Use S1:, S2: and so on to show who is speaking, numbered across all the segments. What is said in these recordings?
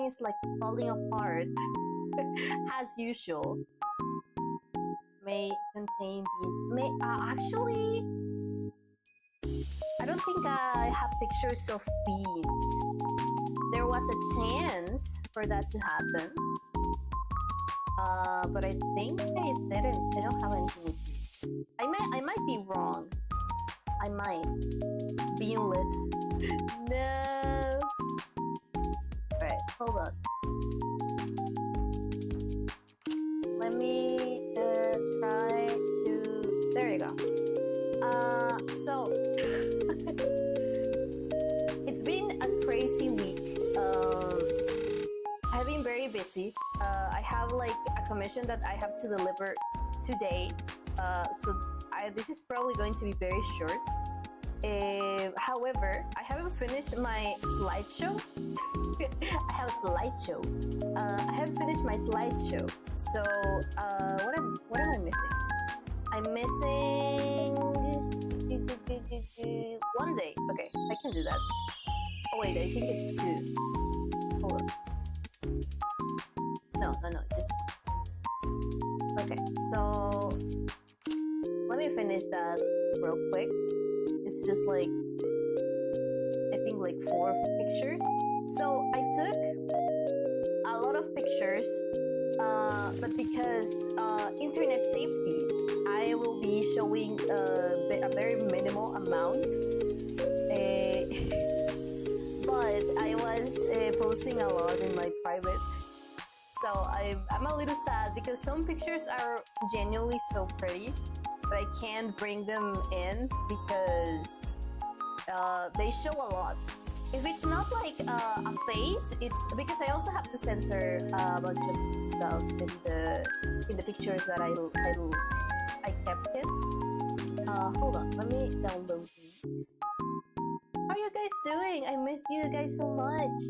S1: is like falling apart as usual. May contain beans. May actually, I don't think I have pictures of beans. There was a chance for that to happen, but I think I didn't. I don't have anything with beans. I might be wrong. I might. Beanless. No. Alright, hold on. Let me try to. There you go. So it's been a crazy week. I've been very busy. I have like a commission that I have to deliver today. So this is probably going to be very short. However, I haven't finished my slideshow. I have a slideshow. I haven't finished my slideshow. So what am I missing? I'm missing 1 day. Okay, I can do that. Oh wait, I think it's 2. Hold on. No, just 1. Okay, so let me finish that real quick. It's just like, I think like 4 pictures. So I took a lot of pictures, but because internet safety, I will be showing a very minimal amount. But I was posting a lot in my private. So I'm a little sad because some pictures are genuinely so pretty, but I can't bring them in because they show a lot. If it's not like a face, it's because I also have to censor a bunch of stuff in the pictures that I kept in. Hold on, let me download these. How are you guys doing? I missed you guys so much.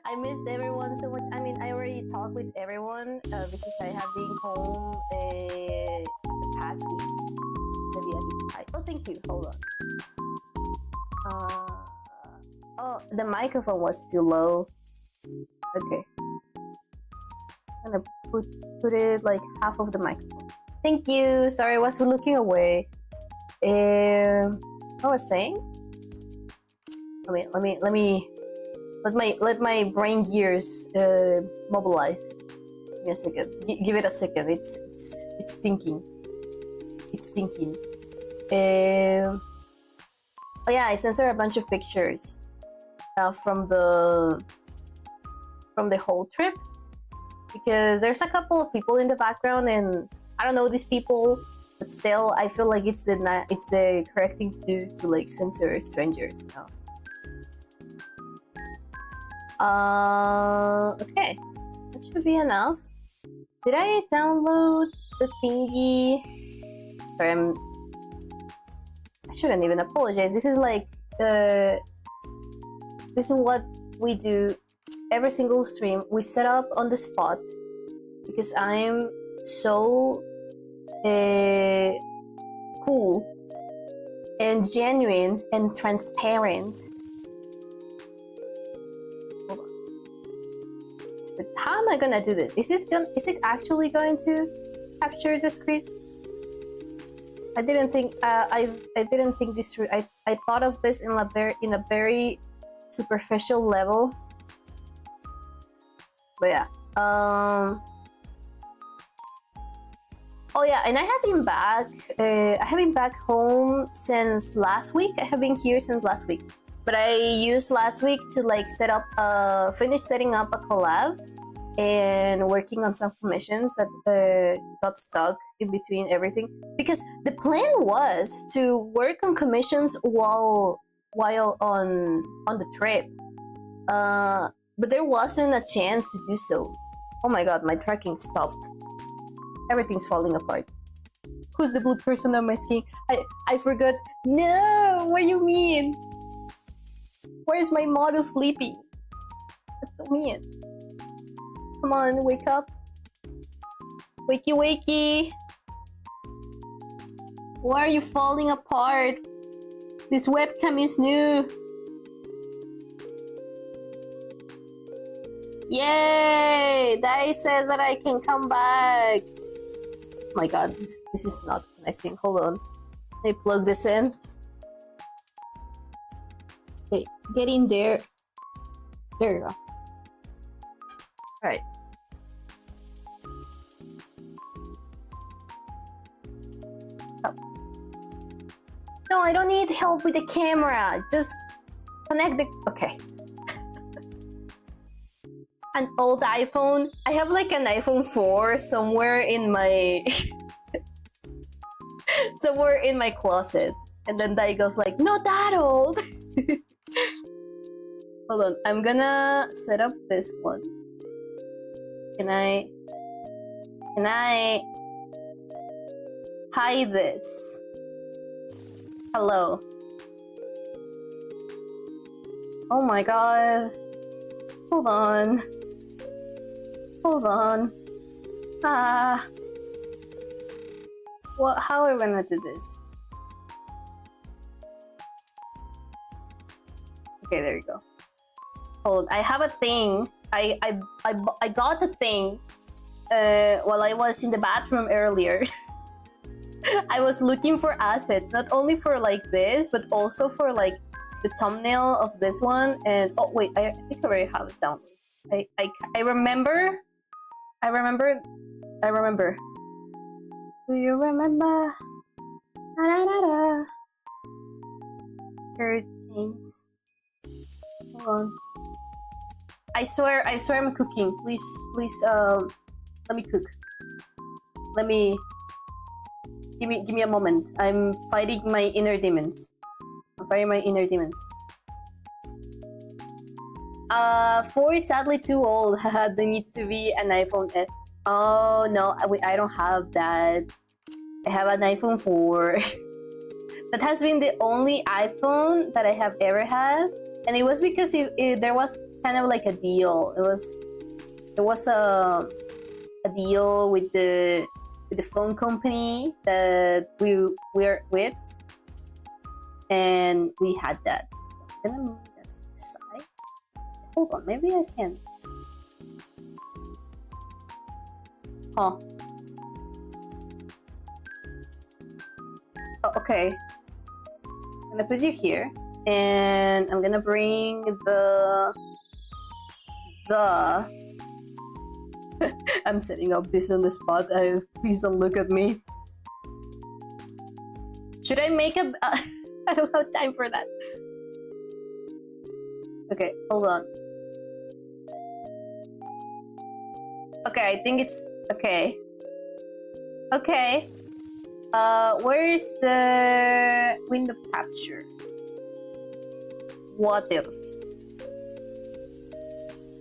S1: I missed everyone so much. I mean, I already talked with everyone because I have been home the past week. Maybe I need to hide. Oh, thank you. Hold on. Oh, the microphone was too low. Okay. I'm gonna put it like half of the microphone. Thank you. Sorry, I was looking away. I was saying. Let my brain gears mobilize. Give me a second. Give it a second. It's thinking. It's thinking. Oh yeah, I censored a bunch of pictures from the whole trip because there's a couple of people in the background and I don't know these people, but still I feel like it's the correct thing to do to like censor strangers, you know. Okay, that should be enough. Did I download the thingy? Sorry, I shouldn't even apologize. This is like this is what we do every single stream. We set up on the spot because I'm so cool and genuine and transparent. Hold on. But how am I gonna do this? Is it actually going to capture the screen? I didn't think I didn't think this through. I thought of this in a very superficial level. But yeah. Oh yeah, and I have been back. I have been back home since last week. I have been here since last week. But I used last week to like finish setting up a collab and working on some commissions that got stuck in between everything. Because the plan was to work on commissions while on the trip. But there wasn't a chance to do so. Oh my god, my tracking stopped. Everything's falling apart. Who's the blue person on my skin? I forgot. No, what do you mean? Where's my model sleeping? That's so mean. Come on, wake up. Wakey, wakey. Why are you falling apart? This webcam is new. Yay! Dai says that I can come back. Oh my god, this is not connecting. Hold on. Let me plug this in. Okay, get in there. There you go. Alright. Oh. No, I don't need help with the camera. Just connect the... Okay. An old iPhone. I have like an iPhone 4 somewhere in my... somewhere in my closet. And then Dai goes like, not that old! Hold on, I'm gonna set up this one. Can I hide this? Hello. Oh my god. Hold on. Hold on. What? How are we gonna do this? Okay, there you go. Hold, I have a thing. I got a thing while I was in the bathroom earlier. I was looking for assets, not only for like this, but also for like the thumbnail of this one. And oh wait, I think I already have it down. I remember. Do you remember? Curtains. Hold on. I swear I'm cooking. Please, let me cook. Give me a moment. I'm fighting my inner demons. 4 is sadly too old. There needs to be an iPhone. Oh no, I don't have that. I have an iPhone 4. That has been the only iPhone that I have ever had, and it was because there was kind of like a deal. There was a deal with the phone company that we're with, and we had that. I'm gonna move that to the side. Hold on, maybe I can. Huh. Oh, okay. I'm gonna put you here, and I'm gonna bring the I'm setting up this on the spot. Please don't look at me. Should I make a... I don't have time for that. Okay, hold on. Okay, I think it's... Okay. Okay. Where's the window capture? Water.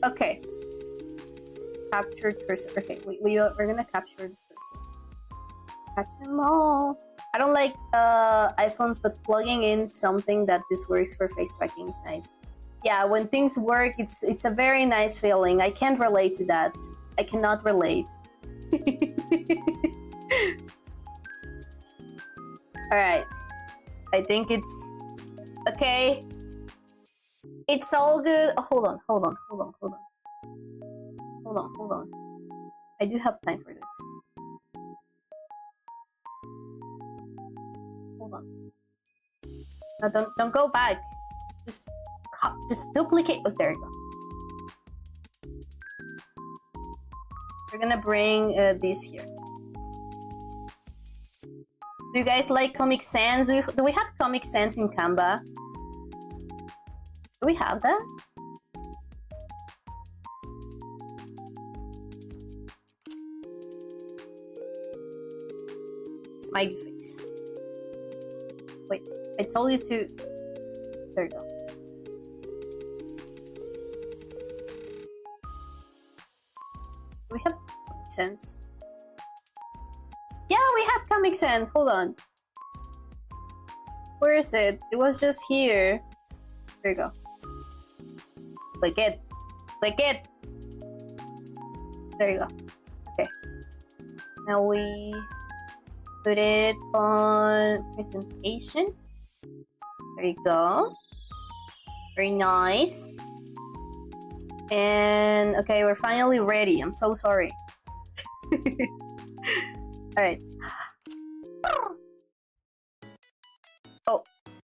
S1: Okay. Capture cursor. Okay, we're gonna capture the cursor. Catch them all. I don't like iPhones, but plugging in something that just works for face tracking is nice. Yeah, when things work, it's a very nice feeling. I can't relate to that. I cannot relate. Alright. I think it's... Okay. It's all good. Oh, hold on. I do have time for this. Hold on. No, don't go back. Just duplicate. Oh, there you go. We're gonna bring this here. Do you guys like Comic Sans? Do we have Comic Sans in Canva? Do we have that? Smiley face. Wait, I told you to... There you go. Do we have Comic Sans? Yeah, we have Comic Sans. Hold on. Where is it? It was just here. There you go. Click it. Click it. There you go. Okay. Now we put it on presentation. There you go. Very nice. And okay, we're finally ready. I'm so sorry. All right. Oh,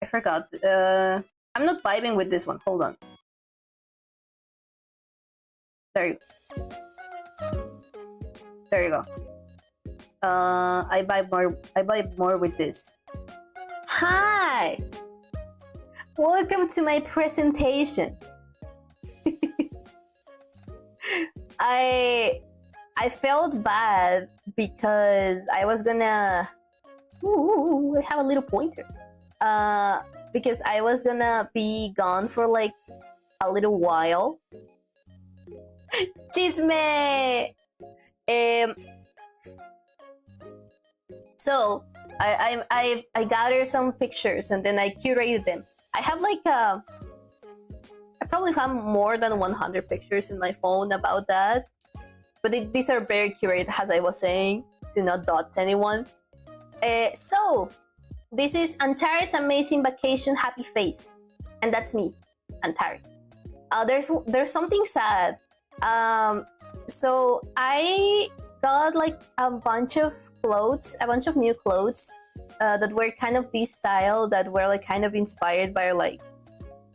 S1: I forgot. I'm not vibing with this one. Hold on. There you go. There you go. I vibe more with this. Hi! Welcome to my presentation. I felt bad because I was gonna... Ooh, I have a little pointer. Because I was gonna be gone for like a little while. Chisme! So I gathered some pictures and then I curated them. I have like I probably have more than 100 pictures in my phone about that, but these are very curated, as I was saying, to not dot anyone. So this is Antares' amazing vacation happy face, and that's me, Antares. There's something sad. So I got like a bunch of clothes, a bunch of new clothes that were kind of this style, that were like kind of inspired by like,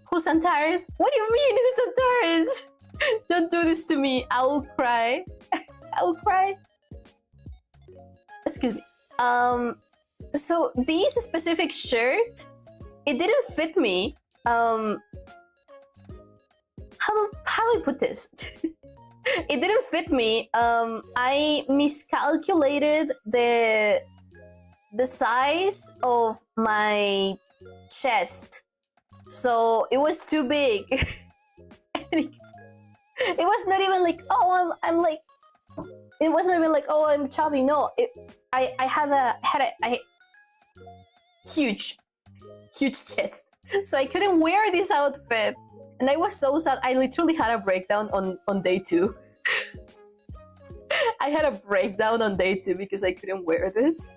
S1: who's Antares? What do you mean, who's Antares? Don't do this to me. I will cry. I will cry. Excuse me. So this specific shirt, it didn't fit me. How do I put this? It didn't fit me. I miscalculated the size of my chest, so it was too big. It was not even like, oh, I'm like, it wasn't even like, oh, I'm chubby. No, I had a huge chest, so I couldn't wear this outfit. And I was so sad. I literally had a breakdown on day 2. I had a breakdown on day 2 because I couldn't wear this.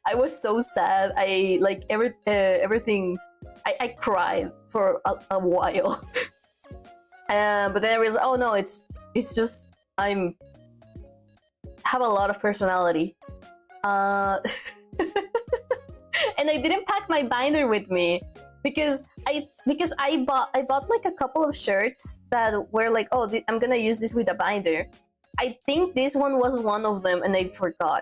S1: I was so sad. I like everything. I cried for a while. But then I realized, oh no, it's just I have a lot of personality. And I didn't pack my binder with me. Because I bought like a couple of shirts that were like, oh, I'm gonna use this with a binder. I think this one was one of them, and I forgot.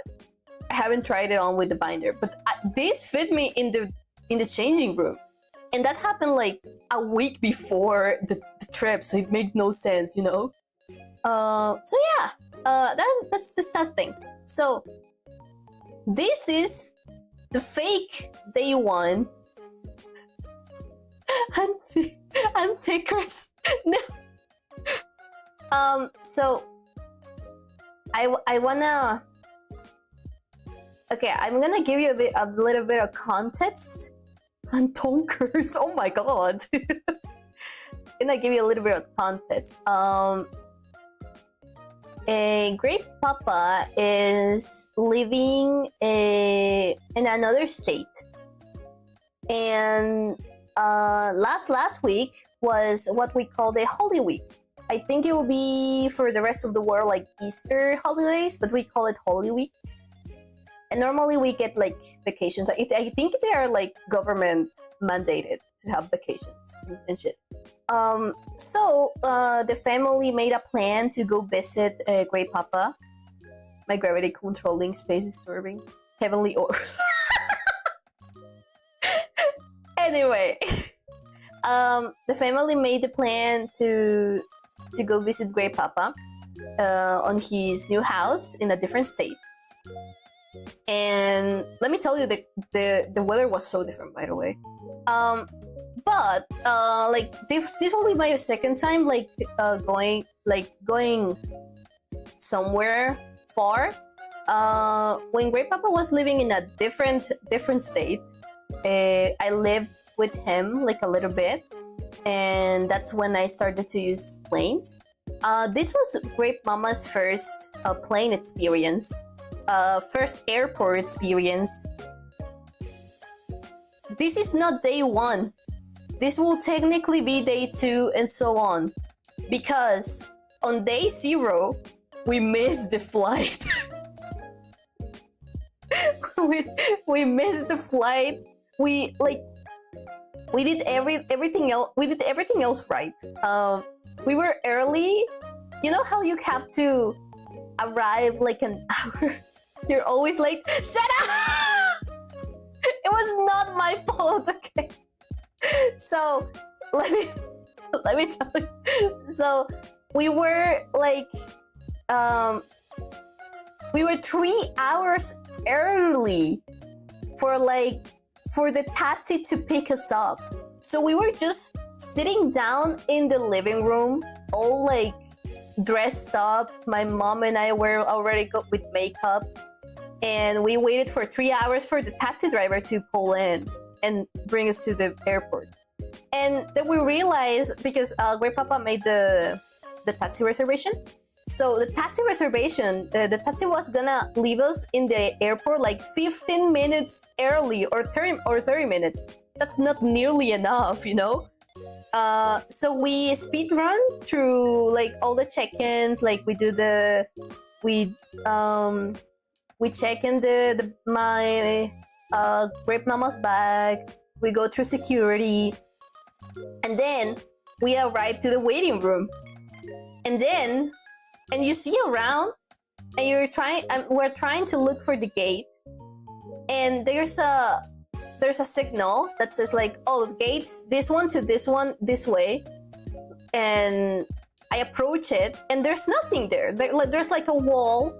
S1: I haven't tried it on with the binder, but this fit me in the changing room, and that happened like a week before the trip, so it made no sense, you know. So yeah, that's the sad thing. So this is the fake day 1. And pickers. No. So I wanna. Okay, I'm gonna give you a little bit of context on tonkers. Oh my god. Gonna give you a little bit of context. Greip Papa is living in another state, and last week was what we call the Holy Week. I think it will be for the rest of the world like Easter holidays, but we call it Holy Week. And normally we get like vacations. I think they are like government mandated to have vacations and shit. So the family made a plan to go visit Greip Papa. My gravity controlling space disturbing heavenly orb. Anyway, the family made the plan to go visit Greip Papa on his new house in a different state. And let me tell you, the weather was so different, by the way. But like this will be my second time like going somewhere far. When Greip Papa was living in a different state, I lived with him like a little bit, and that's when I started to use planes. This was Greip Mama's first plane experience, first airport experience. This is not day 1. This will technically be day 2 and so on, because on day 0, we missed the flight. we missed the flight. We did everything else. We did everything else right. We were early. You know how you have to arrive like an hour? You're always late. Shut up! It was not my fault. Okay. So let me tell you. So we were like, we were 3 hours early for the taxi to pick us up. So we were just sitting down in the living room, all like dressed up. My mom and I were already with makeup, and we waited for 3 hours for the taxi driver to pull in and bring us to the airport. And then we realized, because Greip Papa made the taxi reservation. So the taxi reservation, the taxi was gonna leave us in the airport like 15 minutes early, or 30 minutes. That's not nearly enough, you know? So we speed run through like all the check-ins. Like we check in my Greip Mama's bag. We go through security, and then we arrive to the waiting room. And you see around, and we're trying to look for the gate, and there's a signal that says like, oh, the gates, this one to this one, this way. And I approach it, and there's nothing there. There's like a wall,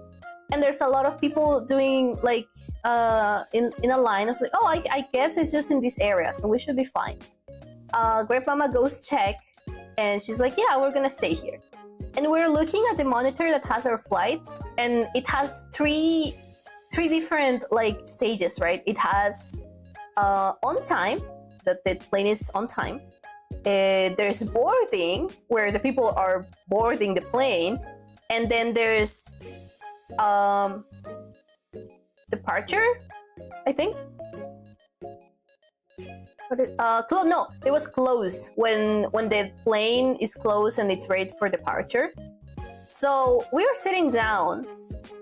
S1: and there's a lot of people doing like in a line. I was like, oh, I guess it's just in this area, so we should be fine. Greip Mama goes check, and she's like, yeah, we're gonna stay here. And we're looking at the monitor that has our flight, and it has three different like stages, right? It has on time, that the plane is on time. There's boarding, where the people are boarding the plane, and then there's departure, I think. No, it was closed when the plane is closed and it's ready for departure. So we were sitting down,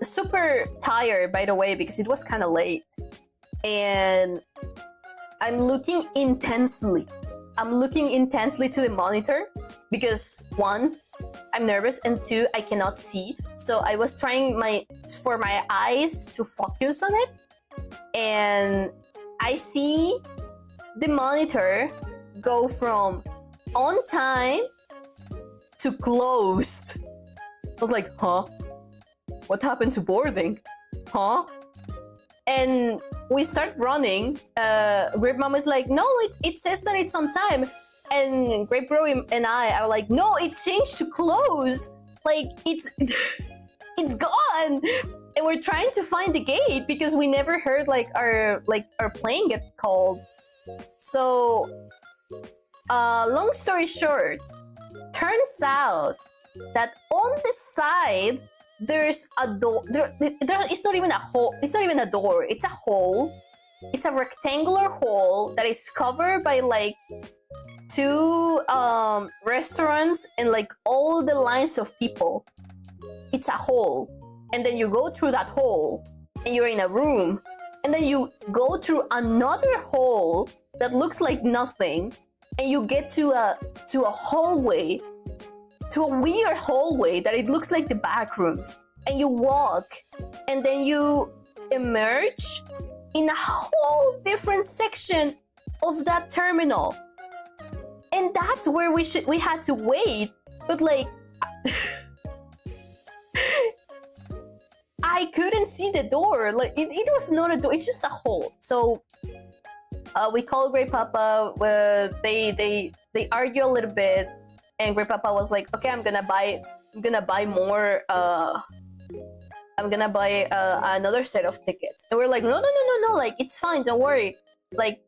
S1: super tired, by the way, because it was kind of late, and I'm looking intensely to the monitor, because 1, I'm nervous, and 2, I cannot see. So I was trying for my eyes to focus on it, and I see the monitor go from on time to closed. I was like, huh? What happened to boarding? Huh? And we start running. Greip Mama is like, no, it says that it's on time. And Greip Bro and I are like, no, it changed to close. Like, it's it's gone. And we're trying to find the gate, because we never heard like our plane get called. So, long story short, turns out that on the side there's a door. It's not even a hole. It's not even a door. It's a hole. It's a rectangular hole that is covered by like 2 restaurants and like all the lines of people. It's a hole, and then you go through that hole, and you're in a room. And then you go through another hole that looks like nothing, and you get to a hallway, to a weird hallway that it looks like the back rooms. And you walk, and then you emerge in a whole different section of that terminal. And that's where we had to wait. But like, I couldn't see the door. Like it was not a door. It's just a hole. So we called Greip Papa. They argue a little bit, and Greip Papa was like, "Okay, I'm gonna buy more. I'm gonna buy another set of tickets." And we're like, "No. Like it's fine. Don't worry. Like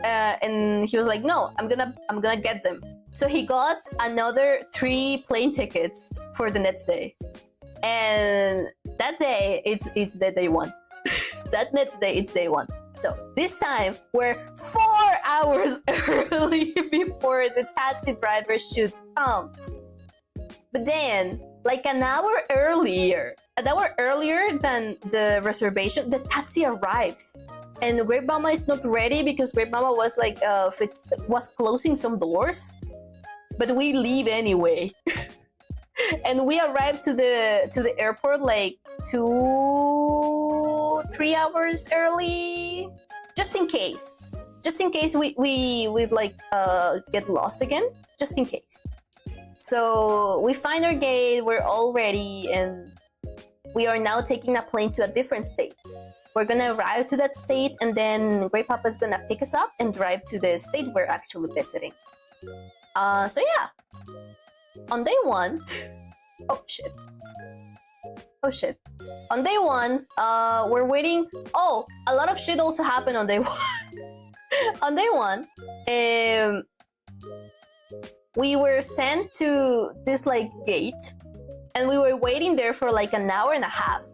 S1: and he was like, "No, I'm gonna get them." So he got another 3 plane tickets for the next day. And that day, it's the day 1. That next day, it's day 1. So this time, we're 4 hours early before the taxi driver should come. But then, like an hour earlier than the reservation, the taxi arrives. And Greip Mama is not ready because Greip Mama was like was closing some doors. But we leave anyway. And we arrived to the airport like 2-3 hours early, just in case we like get lost again, just in case. So we find our gate, we're all ready, and we are now taking a plane to a different state. We're gonna arrive to that state, and then Greip Papa is gonna pick us up and drive to the state we're actually visiting. So yeah, on day one, oh shit. On day one, we're waiting. Oh, a lot of shit also happened on day one. On day one, we were sent to this like gate, and we were waiting there for like an hour and a half.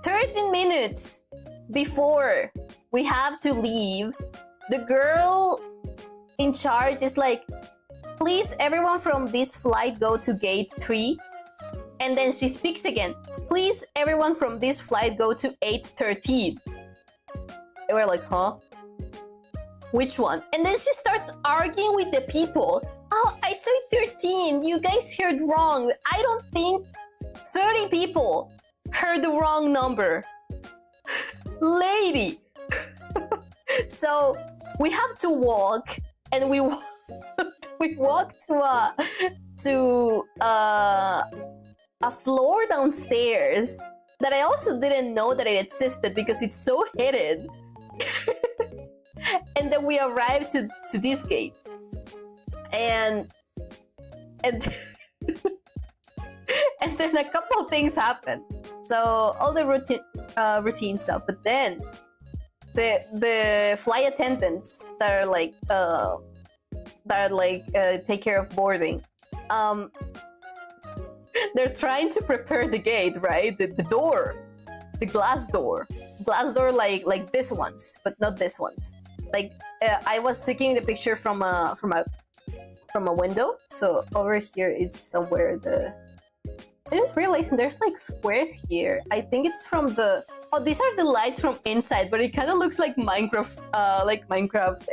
S1: 13 minutes before we have to leave, the girl in charge is like, please, everyone from this flight go to gate 3. And then she speaks again, please, everyone from this flight go to 813. And we're like, huh? Which one? And then she starts arguing with the people. Oh, I said 13. You guys heard wrong. I don't think 30 people heard the wrong number. Lady. So we have to walk, and we walk to a floor downstairs that I also didn't know that it existed because it's so hidden. And then we arrived to this gate, and and then a couple of things happened. So all the routine stuff, but then the flight attendants that are like take care of boarding, they're trying to prepare the gate, right? The door, the glass door like this ones, but not this ones. Like I was taking the picture from a window, so over here it's somewhere I just realized there's like squares here. I think it's from the... Oh, these are the lights from inside, but it kind of looks like Minecraft, like Minecraft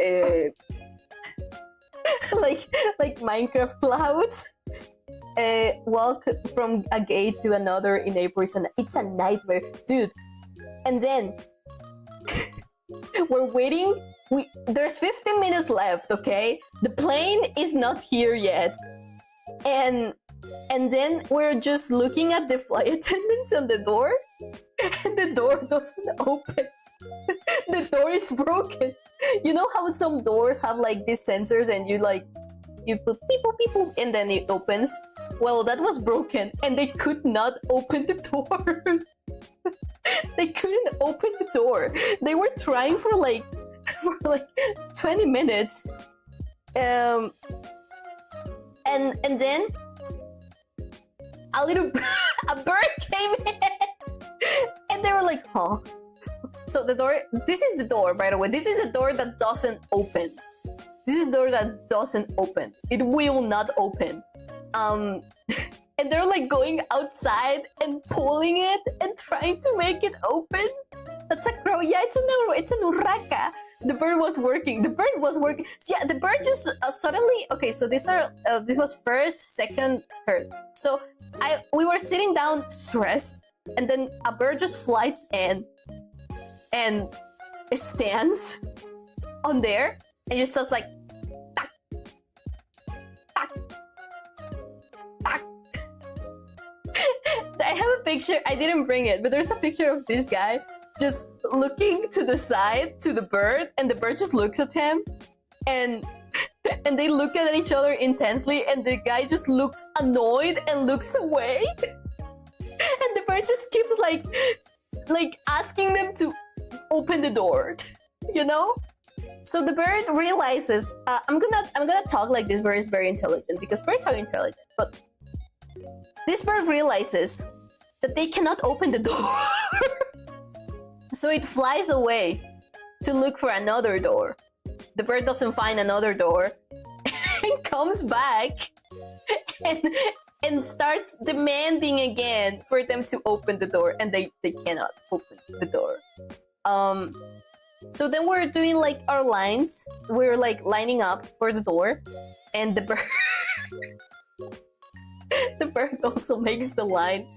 S1: clouds. Walk from a gate to another in April. It's a nightmare, dude. And then we're waiting. There's 15 minutes left, okay? The plane is not here yet. And then we're just looking at the flight attendants on the door, and the door doesn't open. The door is broken. You know how some doors have like these sensors, and you put beep boop, beep boop, and then it opens? Well, that was broken, and they could not open the door. They couldn't open the door. They were trying for like 20 minutes. And then a bird came in, and they were like, huh? So the door, this is the door, by the way. This is a door that doesn't open. This is the door that doesn't open. It will not open. And they're like going outside and pulling it and trying to make it open. That's a crow. Yeah, it's an urraca. The bird was working. Yeah, the bird just suddenly... Okay, so this was first, second, third. So we were sitting down stressed, and then a bird just flies in and it stands on there and just does like... Tack, tack, tack. I have a picture. I didn't bring it, but there's a picture of this guy just looking to the side to the bird, and the bird just looks at him, and they look at each other intensely, and the guy just looks annoyed and looks away. And the bird just keeps like asking them to open the door, you know? So the bird realizes, I'm gonna talk like this bird is very intelligent, because birds are intelligent, but this bird realizes that they cannot open the door. So it flies away to look for another door. The bird doesn't find another door and comes back and starts demanding again for them to open the door, and they cannot open the door. So then we're doing like our lines. We're like lining up for the door, and the bird the bird also makes the line.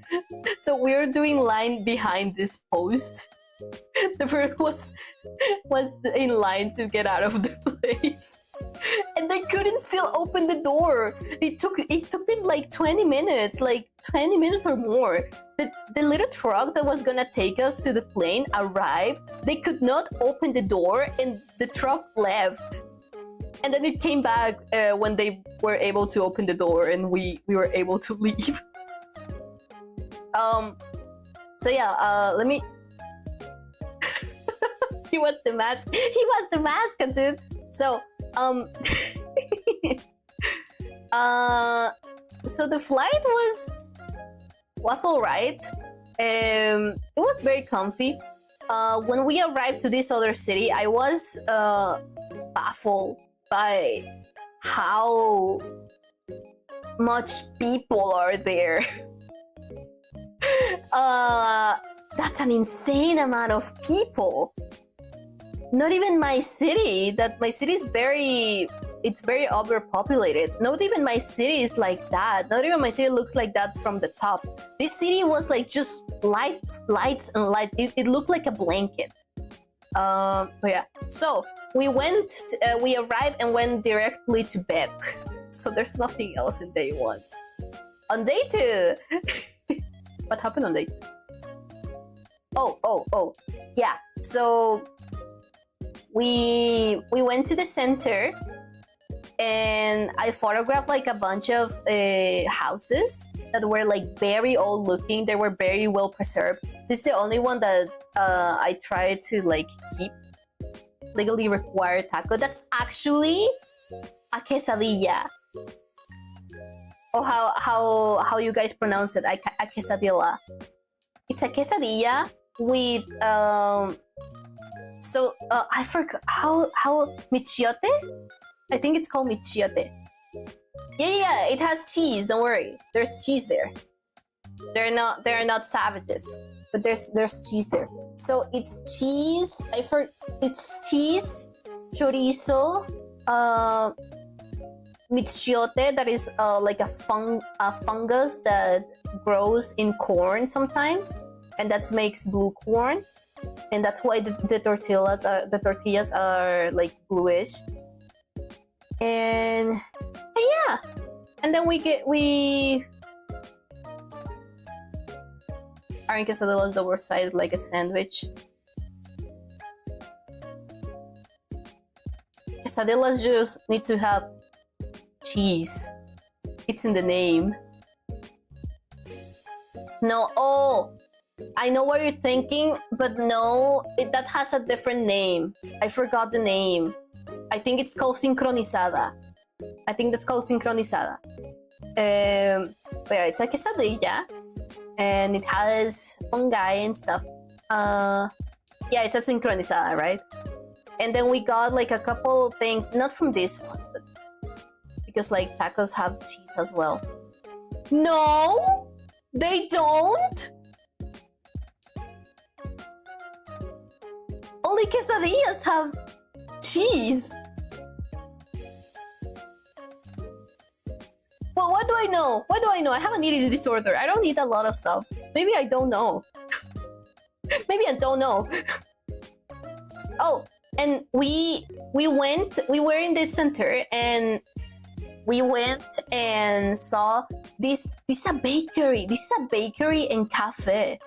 S1: So we're doing line behind this post. The bird was in line to get out of the place. And they couldn't still open the door. It took them like 20 minutes, or more. The little truck that was gonna take us to the plane arrived. They could not open the door, and the truck left. And then it came back when they were able to open the door, and we were able to leave. So yeah, let me. He was the mascot, dude. So so the flight was all right. It was very comfy. When we arrived to this other city, I was baffled by how much people are there. That's an insane amount of people. Not even my city. My city is very overpopulated. Not even my city is like that. Not even my city looks like that from the top. This city was like just lights and lights. It looked like a blanket. But yeah. So we arrived and went directly to bed. So there's nothing else in day one. On day two, what happened on day two? Oh, yeah. So we went to the center, and I photographed like a bunch of houses that were like very old looking. They were very well preserved. This is the only one that I tried to like keep. Legally required taco. That's actually a quesadilla. Or how you guys pronounce it? A quesadilla. It's a quesadilla with I forgot how michiote? I think it's called michiote. Yeah, it has cheese, don't worry. There's cheese there. They're not savages, but there's cheese there. So it's cheese, it's cheese, chorizo, michiote, that is like a fungus that grows in corn sometimes, and that makes blue corn, and that's why the tortillas are like bluish. And yeah, and then we are in quesadillas that were sized like a sandwich. Quesadillas just need to have cheese. It's in the name. No, I know what you're thinking, but no, that has a different name. I forgot the name. I think it's called sincronizada. I think that's called sincronizada. But yeah, it's a quesadilla, and it has fungi and stuff. Yeah, it's a sincronizada, right? And then we got like a couple things, not from this one, but because like tacos have cheese as well. No, they don't. Only quesadillas have cheese. Well, what do I know? What do I know? I have an eating disorder. I don't eat a lot of stuff. Maybe I don't know. Maybe I don't know. Oh, and we were in the center, and we went and saw this is a bakery and cafe.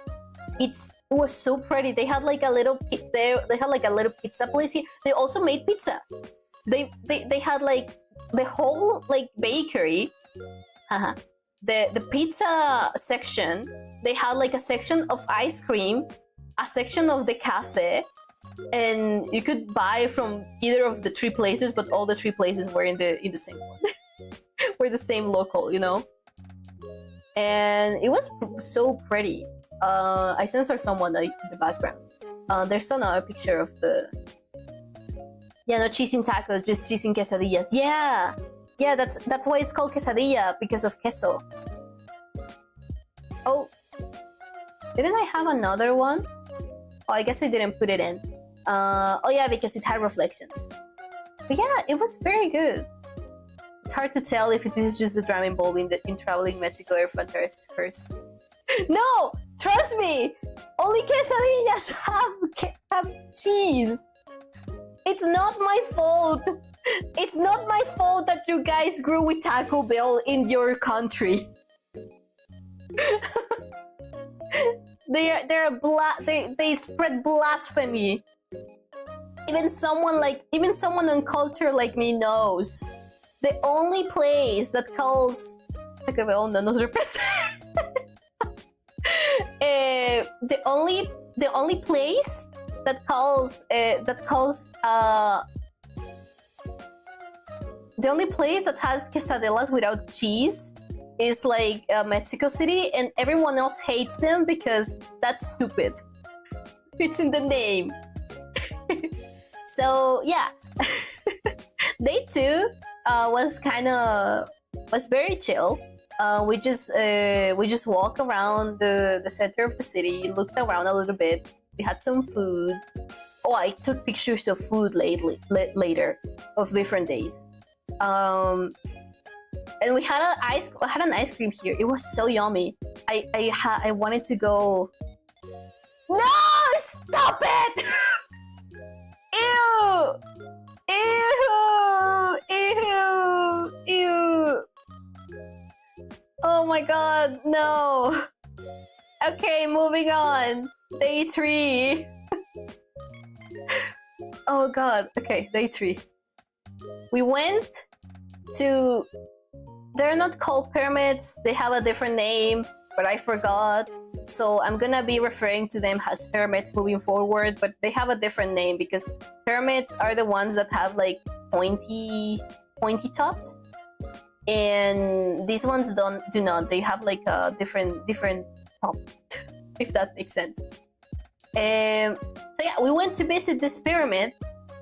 S1: It was so pretty. They had like a little pizza place here. They also made pizza. They had like the whole like bakery. The pizza section. They had like a section of ice cream, a section of the cafe, and you could buy from either of the three places, but all the three places were in the same one. Were the same local, you know. And it was so pretty. I censored someone in the background. There's another picture of the... Yeah, no cheese in tacos, just cheese in quesadillas. Yeah, that's why it's called quesadilla, because of queso. Oh, didn't I have another one? Oh, I guess I didn't put it in. Oh yeah, because it had reflections. But yeah, it was very good. It's hard to tell if it is just the drama involved in traveling Mexico or Fantaris' curse. No! Trust me! Only quesadillas have cheese! It's not my fault! It's not my fault that you guys grew with Taco Bell in your country. They spread blasphemy. Even someone on culture like me knows. The only place that calls Taco Bell no nos representa. The only place that calls the only place that has quesadillas without cheese is like Mexico City, and everyone else hates them because that's stupid. It's in the name. So yeah, day 2 was very chill. We just walked around the center of the city, looked around a little bit. We had some food. Oh, I took pictures of food later of different days. And we had an ice cream here. It was so yummy. I wanted to go. No, stop it! Ew! Ew! Ew! Ew! Oh my god, no! Okay, moving on. Day 3. Oh god. Okay, day 3. We went to... They're not called pyramids. They have a different name, but I forgot. So I'm gonna be referring to them as pyramids moving forward, but they have a different name because pyramids are the ones that have like pointy tops, and these ones do not. They have like a different top, if that makes sense. So yeah, we went to visit this pyramid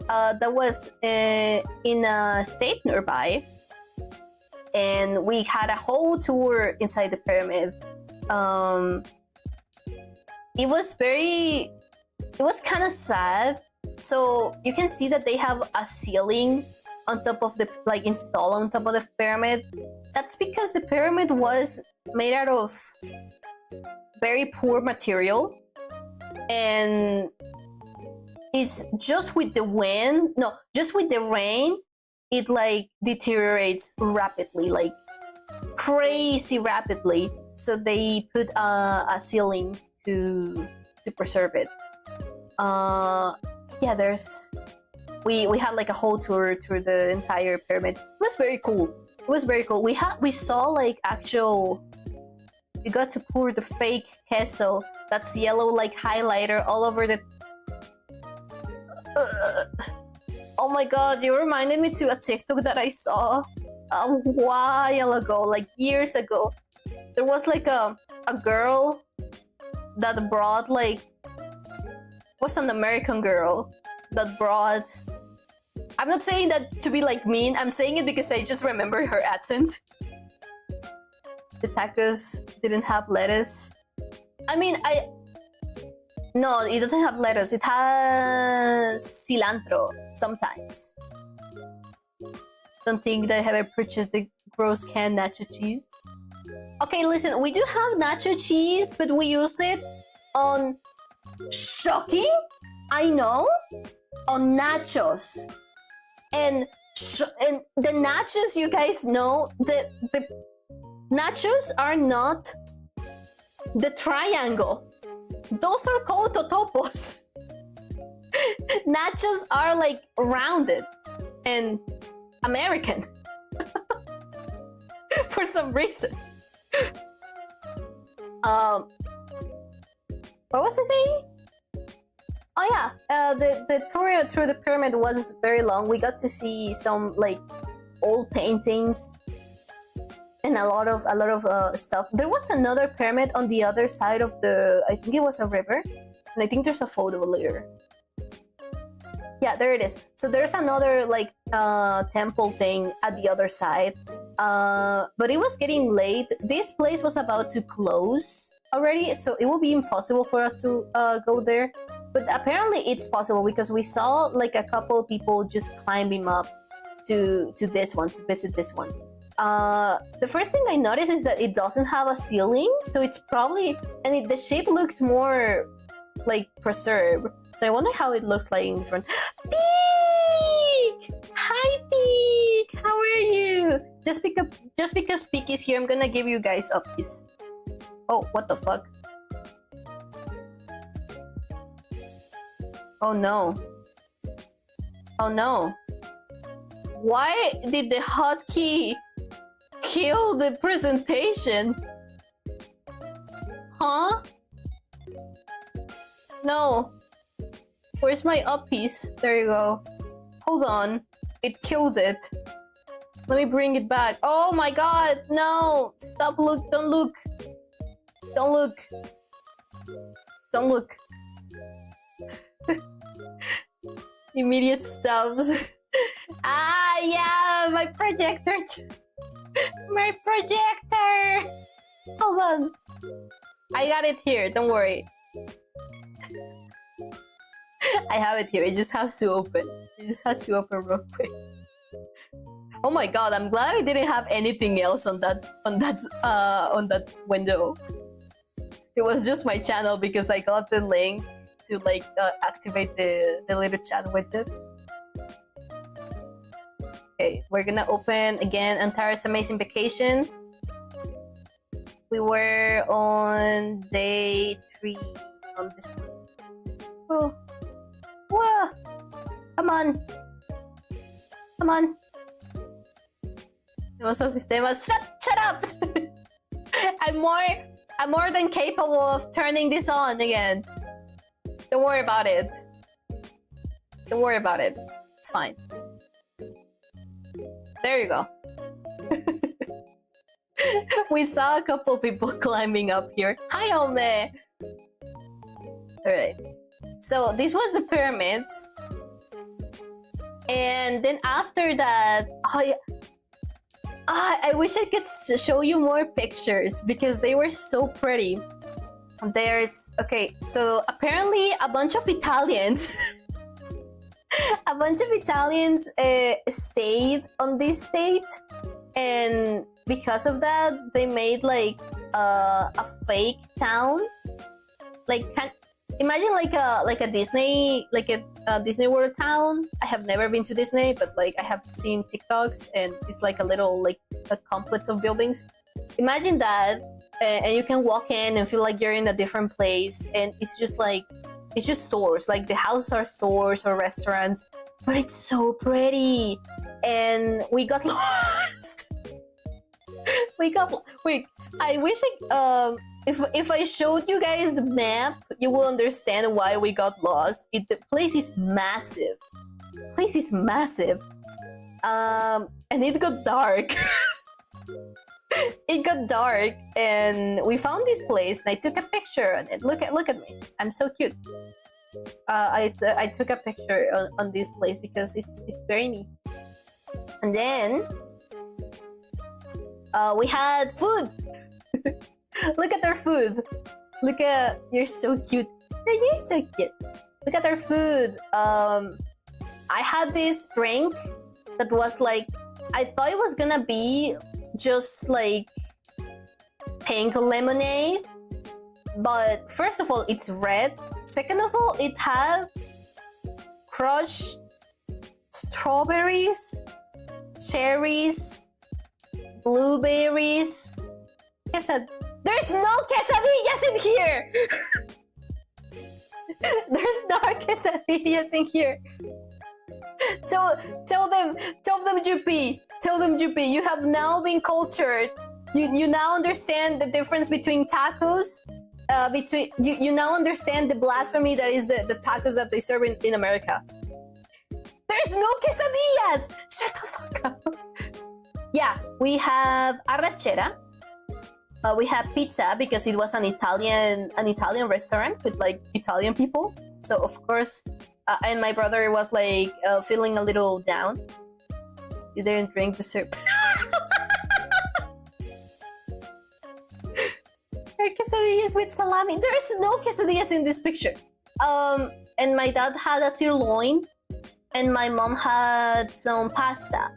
S1: that was in a state nearby, and we had a whole tour inside the pyramid. It was kind of sad. So you can see that they have a ceiling on top of installed on top of the pyramid. That's because the pyramid was made out of very poor material, and it's just with the wind, no, just with the rain, it like deteriorates rapidly, like crazy rapidly. So they put a ceiling to preserve it. Yeah, we had like a whole tour through the entire pyramid. It was very cool. It was very cool. We saw like actual. We got to pour the fake queso that's yellow like highlighter all over the. Oh my god! You reminded me to a TikTok that I saw a while ago, like years ago. There was like a girl that brought like was an American girl that brought. I'm not saying that to be like mean. I'm saying it because I just remember her accent. The tacos didn't have lettuce. I mean, no, it doesn't have lettuce. It has cilantro sometimes. Don't think that I have ever purchased the gross canned nacho cheese. Okay, listen, we do have nacho cheese, but we use it on shocking, I know, on nachos. And the nachos, you guys know, the nachos are not the triangle. Those are called totopos. Nachos are like rounded and American for some reason. What was I saying? Oh yeah, the tour through the pyramid was very long. We got to see some like old paintings and a lot of stuff. There was another pyramid on the other side of the. I think it was a river, and I think there's a photo later. Yeah, there it is. So there's another like temple thing at the other side. But it was getting late. This place was about to close already, so it will be impossible for us to go there. But apparently it's possible because we saw like a couple people just climbing up to this one, to visit this one. The first thing I noticed is that it doesn't have a ceiling, so it's probably, and the shape looks more like preserved. So I wonder how it looks like in front. Peek! Hi, Peek! How are you? Just because Peek is here, I'm gonna give you guys a piece. Oh, what the fuck? Oh no. Oh no. Why did the hotkey kill the presentation? Huh? No. Where's my up piece? There you go. Hold on. It killed it. Let me bring it back. Oh my god, no! Stop, look, don't look. Don't look. Don't look. Immediate stops. Ah, yeah, my projector. My projector! Hold on. I got it here, don't worry. I have it here, it just has to open. It just has to open real quick. Oh my god, I'm glad I didn't have anything else on that window. It was just my channel because I got the link to like activate the little chat widget. Okay, we're gonna open again Antares Amazing Vacation. We were on day 3 on this one. Oh, whoa! Come on, come on. Shut up! I'm more than capable of turning this on again. Don't worry about it. Don't worry about it. It's fine. There you go. We saw a couple people climbing up here. Hi, Ome! Alright. So, this was the pyramids. And then after that... Oh, yeah. I wish I could show you more pictures because they were so pretty. There's... Okay, so apparently a bunch of Italians... a bunch of Italians stayed on this state, and because of that, they made like a fake town. Like, imagine like a Disney, like a Disney World town. I have never been to Disney, but like I have seen TikToks, and it's like a little like a complex of buildings. Imagine that, and you can walk in and feel like you're in a different place, and it's just like. It's just stores, like the houses are stores or restaurants, but it's so pretty. And we got lost. Wait, I wish if I showed you guys the map, you will understand why we got lost. The place is massive. And it got dark. It got dark, and we found this place, and I took a picture on it. Look at me, I'm so cute. I took a picture on this place because it's very neat. And then we had food. Look at our food. You're so cute. You're so cute. Look at our food. I had this drink that was like, I thought it was gonna be just like pink lemonade, but first of all, it's red. Second of all, it had crushed strawberries, cherries, blueberries. There's no quesadillas in here. There's no quesadillas in here. Tell them, GP. Tell them, GP, you have now been cultured. You now understand the difference between tacos. You now understand the blasphemy that is the tacos that they serve in America. There's no quesadillas! Shut the fuck up. Yeah, we have arrachera. We have pizza because it was an Italian restaurant with like Italian people. So of course, and my brother was like feeling a little down. You didn't drink the soup. quesadillas with salami. There's no quesadillas in this picture. And my dad had a sirloin, and my mom had some pasta.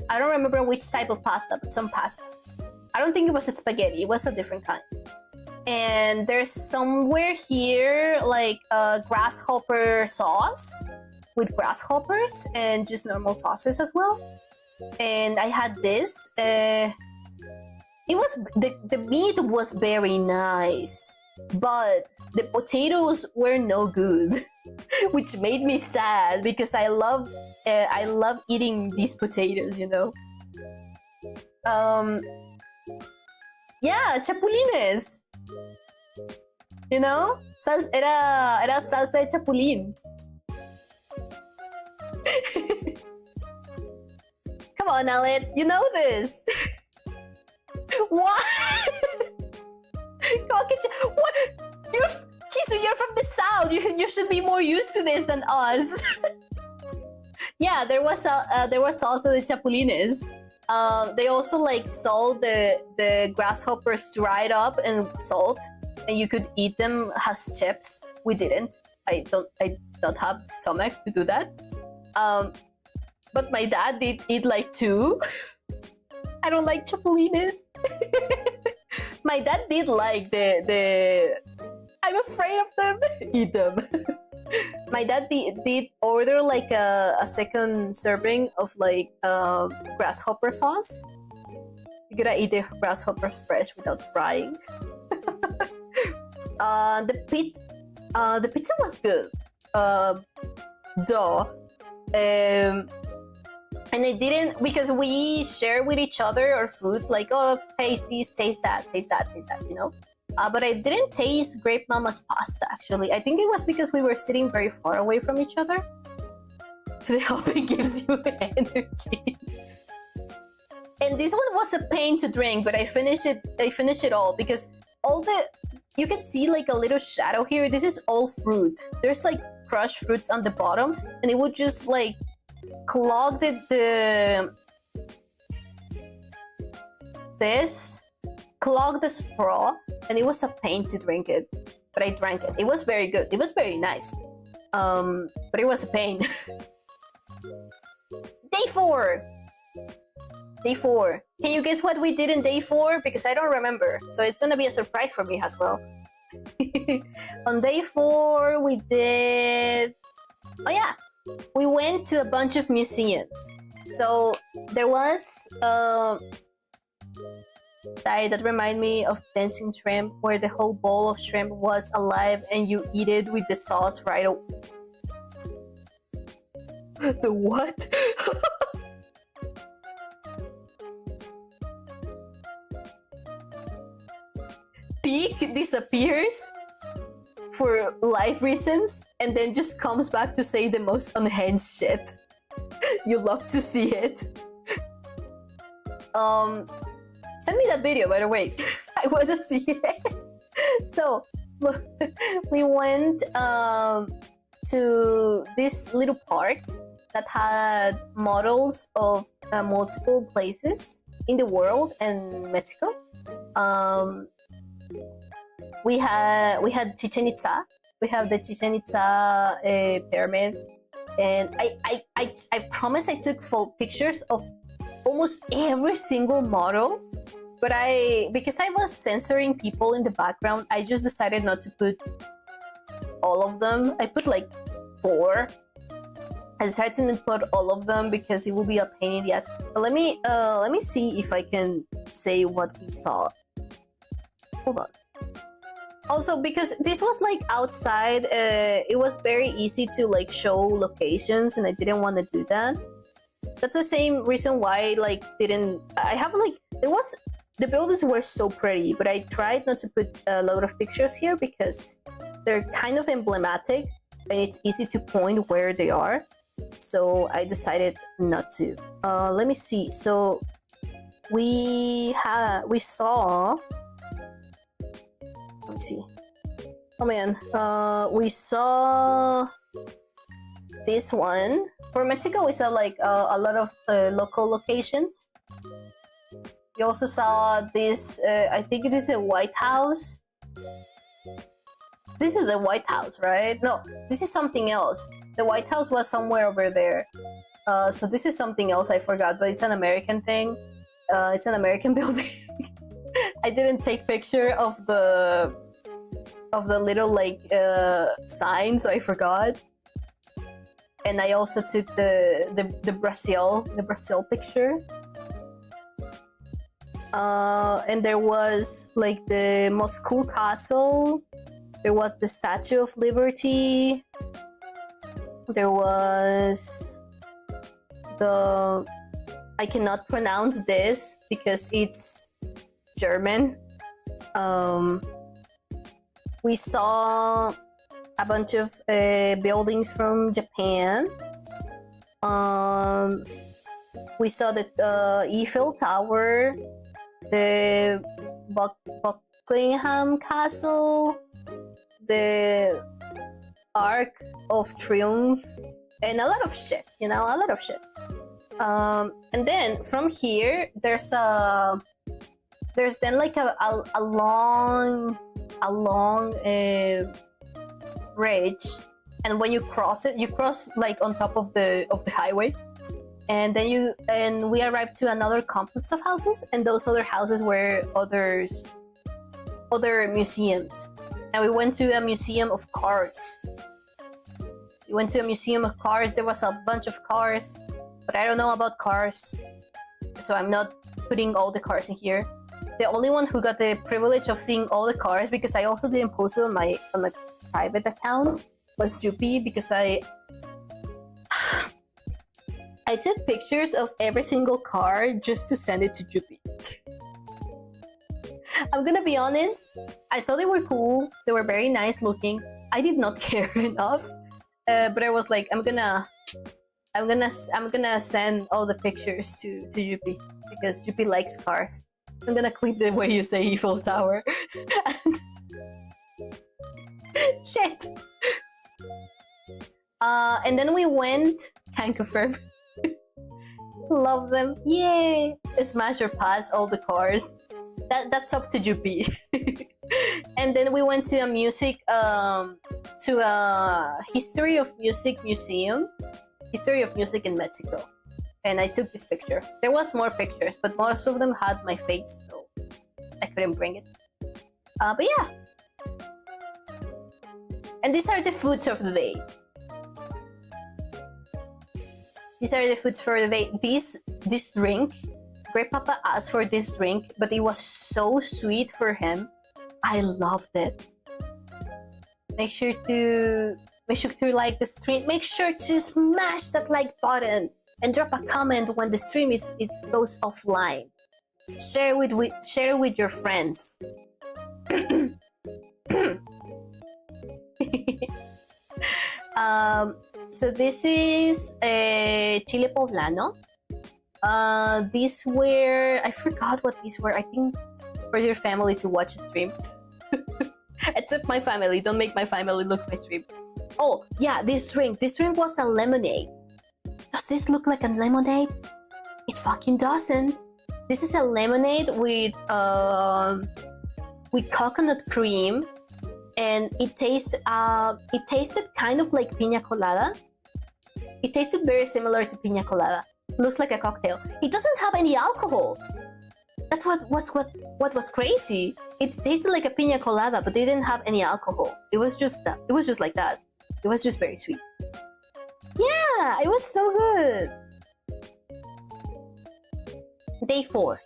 S1: I don't remember which type of pasta, but some pasta. I don't think it was a spaghetti. It was a different kind. And there's somewhere here like a grasshopper sauce with grasshoppers and just normal sauces as well. And I had this. It was the meat was very nice, but the potatoes were no good, which made me sad because I love eating these potatoes, you know. Yeah, chapulines. You know, era salsa de chapulín. Come on, Alex, you know this. What? What? You're from the south. You should be more used to this than us. Yeah, there was also the chapulines. They also like sold the grasshoppers dried up and salt, and you could eat them as chips. We didn't. I don't have the stomach to do that. But my dad did eat like 2. I don't like chapulines. My dad did like the I'm afraid of them. Eat them. My dad did order like a second serving of like grasshopper sauce. You gotta eat the grasshoppers fresh without frying. The pizza was good. And I didn't, because we share with each other our foods, like, oh, taste this, taste that, you know. But I didn't taste Greip Mama's pasta, actually. I think it was because we were sitting very far away from each other. The helping gives you energy. And this one was a pain to drink, but I finished it all because you can see like a little shadow here. This is all fruit. There's like crushed fruits on the bottom, and it would just like clog clog the straw, and it was a pain to drink it, but I drank it. It was very good. It was very nice. But it was a pain. Day 4. Can you guess what we did in day 4? Because I don't remember, so it's gonna be a surprise for me as well. On day 4 we did, oh yeah, we went to a bunch of museums. So there was that remind me of dancing shrimp, where the whole bowl of shrimp was alive and you eat it with the sauce right away. The what? Pig disappears for life reasons and then just comes back to say the most unhinged shit. You love to see it. Send me that video, by the way. I want to see it. So we went to this little park that had models of multiple places in the world and Mexico. We had Chichen Itza. We have the Chichen Itza pyramid, and I promise I took full pictures of almost every single model. But because I was censoring people in the background, I just decided not to put all of them. I put like 4. I decided to not put all of them because it will be a pain in the ass. But let me see if I can say what we saw. Hold on. Also, because this was like outside, it was very easy to like show locations, and I didn't want to do that. That's the same reason why the buildings were so pretty, but I tried not to put a lot of pictures here because they're kind of emblematic and it's easy to point where they are. So I decided not to. Let me see. So we saw. Let me see. Oh man, we saw this one. For Mexico, we saw like a lot of local locations. We also saw this, I think it is a White House. This is the White House, right? No, this is something else. The White House was somewhere over there. So this is something else I forgot, but it's an American thing. It's an American building. I didn't take picture of the little like sign, so I forgot. And I also took the Brazil picture. And there was like the Moscow Castle. There was the Statue of Liberty. There was the... I cannot pronounce this because it's German. We saw a bunch of buildings from Japan. We saw the Eiffel Tower, the Buckingham Castle, the Arc of Triumph, and a lot of shit, a lot of shit. And then from here, there's then like a long bridge, and when you cross it, you cross like on top of the highway, and then we arrived to another complex of houses, and those other houses were other museums. And we went to a museum of cars. There was a bunch of cars, but I don't know about cars, so I'm not putting all the cars in here. The only one who got the privilege of seeing all the cars, because I also didn't post it on my private account, was Juppy, because I took pictures of every single car just to send it to Juppy. I'm gonna be honest, I thought they were cool, they were very nice looking. I did not care enough, but I was like, I'm gonna send all the pictures to Juppy, because Juppy likes cars. I'm gonna clip the way you say Eiffel Tower. Shit. And then we went, can confirm. Love them, yay! Smash or pass all the cars. That's up to Juppy. And then we went to a music, to a history of music museum, history of music in Mexico. And I took this picture. There was more pictures, but most of them had my face, so I couldn't bring it. But yeah. And these are the foods of the day. These are the foods for the day. This drink, Greip Papa asked for this drink, but it was so sweet for him. I loved it. Make sure to like the stream. Make sure to smash that like button and drop a comment when the stream goes offline. Share it with your friends. So this is chile poblano. These were, I forgot what these were. I think for your family to watch a stream. Except my family. Don't make my family look my stream. Oh yeah, this drink was a lemonade. Does this look like a lemonade? It fucking doesn't. This is a lemonade with coconut cream, and it tasted kind of like piña colada. It tasted very similar to piña colada. Looks like a cocktail. It doesn't have any alcohol. That's what was crazy. It tasted like a piña colada, but they didn't have any alcohol. It was just that. It was just like that. It was just very sweet. Yeah, it was so good. Day 4.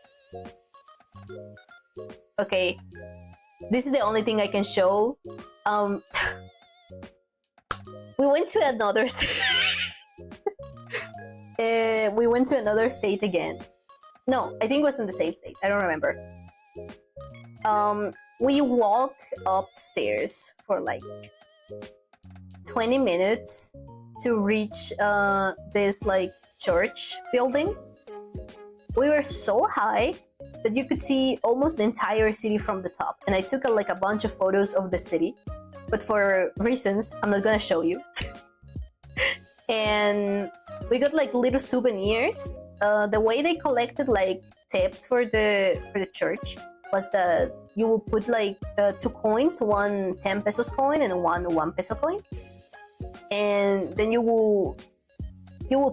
S1: Okay, this is the only thing I can show. We went to another we went to another state again. No, I think it was in the same state. I don't remember. We walked upstairs for like 20 minutes to reach this like church building. We were so high that you could see almost the entire city from the top, and I took a bunch of photos of the city, but for reasons I'm not gonna show you. And we got like little souvenirs. The way they collected like tips for the church was that you will put like 2 coins, one 10 pesos coin and one 1 peso coin, and then you will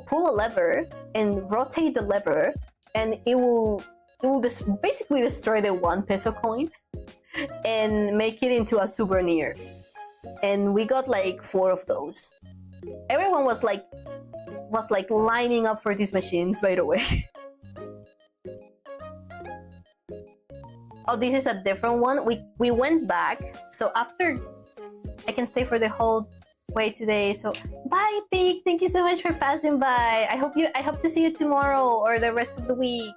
S1: pull a lever and rotate the lever, and it will basically destroy the 1 peso coin and make it into a souvenir. And we got like 4 of those. Everyone was like lining up for these machines, by the way. Oh, this is a different one. We went back, so after I can stay for the whole way today. So bye, Pig. Thank you so much for passing by. I hope to see you tomorrow or the rest of the week.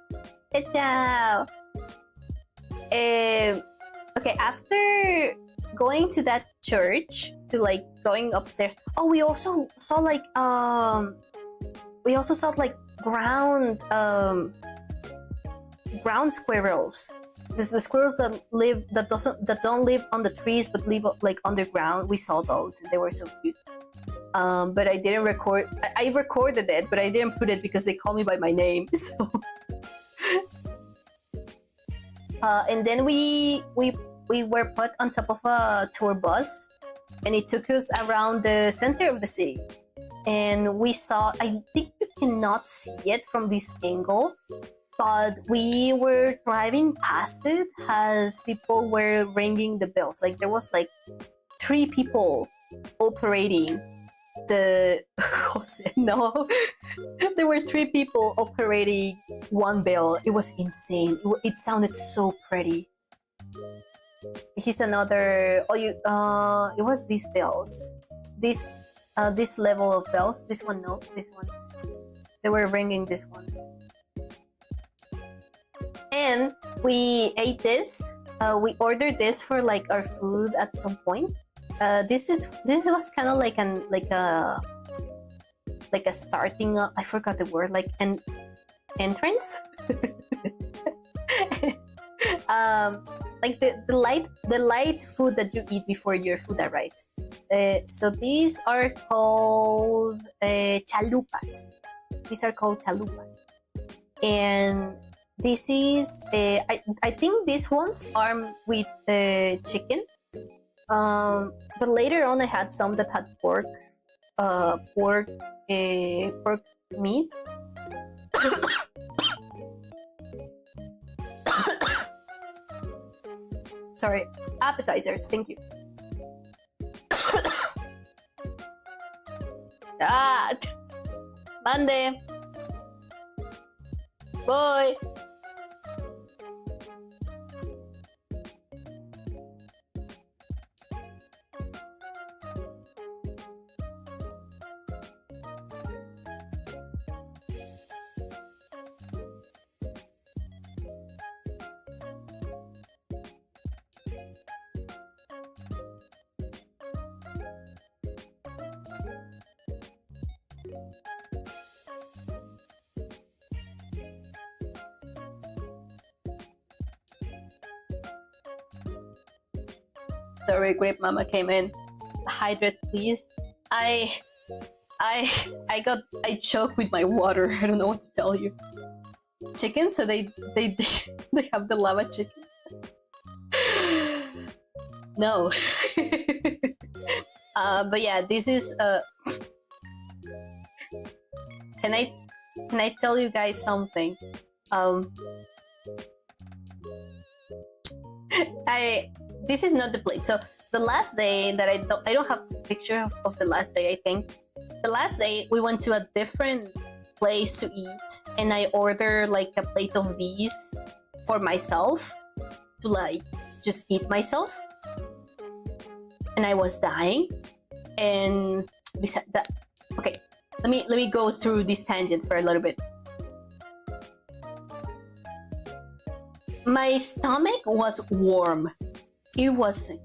S1: Ciao. Okay, after going to that church, to like going upstairs. Oh, we also saw like ground squirrels. This the squirrels that don't live on the trees but live like underground. We saw those and they were so cute. But I didn't record. I recorded it, but I didn't put it because they call me by my name. So, and then we were put on top of a tour bus, and it took us around the center of the city. And we saw. I think you cannot see it from this angle, but we were driving past it as people were ringing the bells. Like there was like 3 people operating the no, there were 3 people operating one bell. It was insane. It sounded so pretty. Here's another. Oh, it was these bells. This level of bells. This one, no. This one's. They were ringing these ones. And we ate this. We ordered this for like our food at some point. This was kind of like a starting up. I forgot the word. Like an entrance. Like the light food that you eat before your food arrives. So these are called chalupas. These are called chalupas, and this is I think these ones are with chicken. But later on, I had some that had pork meat. Sorry, appetizers. Thank you. Mande. Boy. Sorry, Greip Mama came in. Hydrate, please. I choked with my water. I don't know what to tell you. Chicken, so they have the lava chicken. No. But yeah, this is Can I tell you guys something? This is not the plate. So the last day that I don't have a picture of the last day. I think the last day we went to a different place to eat, and I ordered like a plate of these for myself to like just eat myself, and I was dying. And besides that, okay, let me go through this tangent for a little bit. My stomach was warm. It was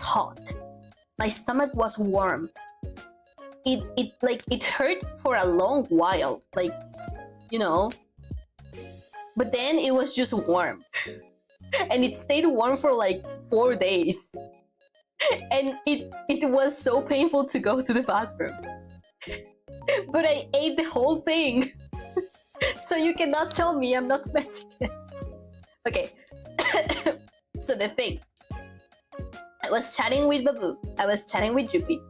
S1: hot. My stomach was warm. It hurt for a long while, like, you know. But then it was just warm. And it stayed warm for like 4 days. And it was so painful to go to the bathroom. But I ate the whole thing. So you cannot tell me I'm not Mexican. Okay. So the thing, I was chatting with Babu, I was chatting with Jupi,